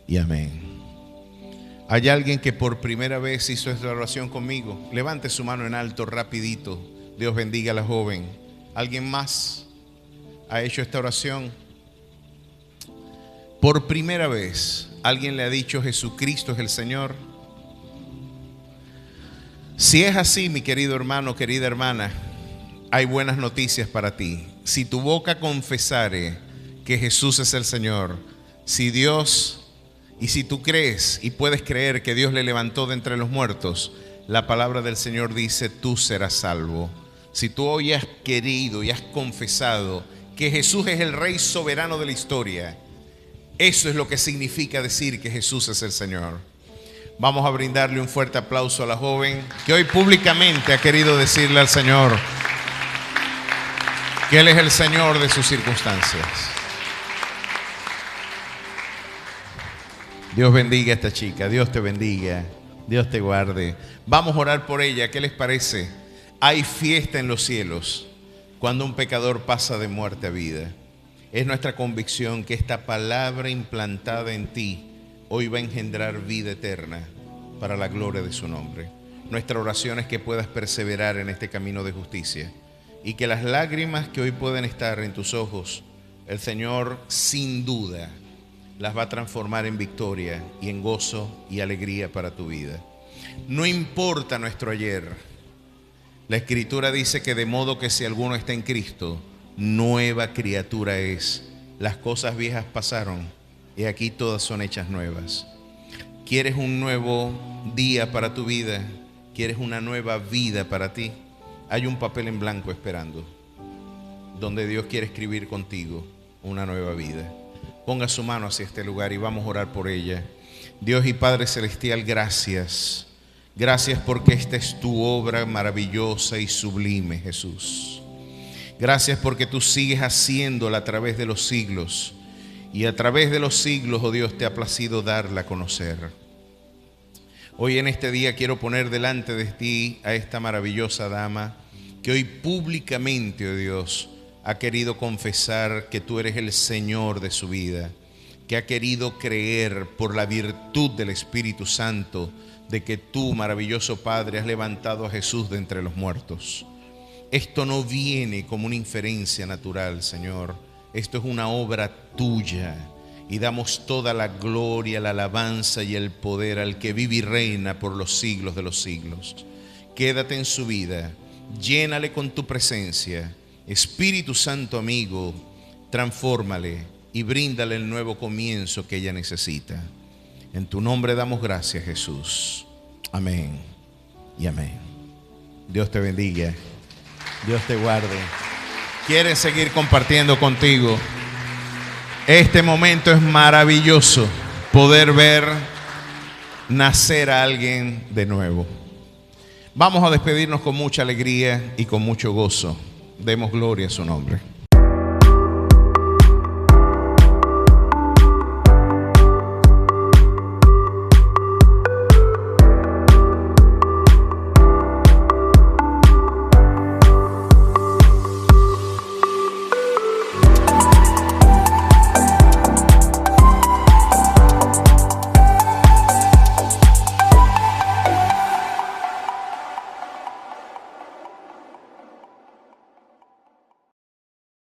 y amén. ¿Hay alguien que por primera vez hizo esta oración conmigo? Levante su mano en alto rapidito. Dios bendiga a la joven. ¿Alguien más ha hecho esta oración? Por primera vez, ¿alguien le ha dicho Jesucristo es el Señor? Si es así, mi querido hermano, querida hermana, hay buenas noticias para ti. Si tu boca confesare que Jesús es el Señor, si tú crees y puedes creer que Dios le levantó de entre los muertos, la palabra del Señor dice: tú serás salvo. Si tú hoy has querido y has confesado que Jesús es el Rey soberano de la historia, eso es lo que significa decir que Jesús es el Señor. Vamos a brindarle un fuerte aplauso a la joven que hoy públicamente ha querido decirle al Señor que Él es el Señor de sus circunstancias. Dios bendiga a esta chica, Dios te bendiga, Dios te guarde. Vamos a orar por ella, ¿qué les parece? Hay fiesta en los cielos cuando un pecador pasa de muerte a vida. Es nuestra convicción que esta palabra implantada en ti hoy va a engendrar vida eterna para la gloria de su nombre. Nuestra oración es que puedas perseverar en este camino de justicia y que las lágrimas que hoy pueden estar en tus ojos, el Señor sin duda las va a transformar en victoria y en gozo y alegría para tu vida. No importa nuestro ayer. La Escritura dice que de modo que si alguno está en Cristo, nueva criatura es. Las cosas viejas pasaron y aquí todas son hechas nuevas. ¿Quieres un nuevo día para tu vida? ¿Quieres una nueva vida para ti? Hay un papel en blanco esperando, donde Dios quiere escribir contigo una nueva vida. Ponga su mano hacia este lugar y vamos a orar por ella. Dios y Padre Celestial, gracias. Gracias porque esta es tu obra maravillosa y sublime, Jesús. Gracias porque tú sigues haciéndola a través de los siglos. Y a través de los siglos, oh Dios, te ha placido darla a conocer. Hoy en este día quiero poner delante de ti a esta maravillosa dama que hoy públicamente, oh Dios, ha querido confesar que tú eres el Señor de su vida, que ha querido creer por la virtud del Espíritu Santo de que tú, maravilloso Padre, has levantado a Jesús de entre los muertos. Esto no viene como una inferencia natural, Señor. Esto es una obra tuya y damos toda la gloria, la alabanza y el poder al que vive y reina por los siglos de los siglos. Quédate en su vida, llénale con tu presencia. Espíritu Santo amigo, transfórmale y bríndale el nuevo comienzo que ella necesita. En tu nombre damos gracias, Jesús. Amén y amén. Dios te bendiga. Dios te guarde. ¿Quieres seguir compartiendo contigo? Este momento es maravilloso, poder ver nacer a alguien de nuevo. Vamos a despedirnos con mucha alegría y con mucho gozo. Demos gloria a su nombre.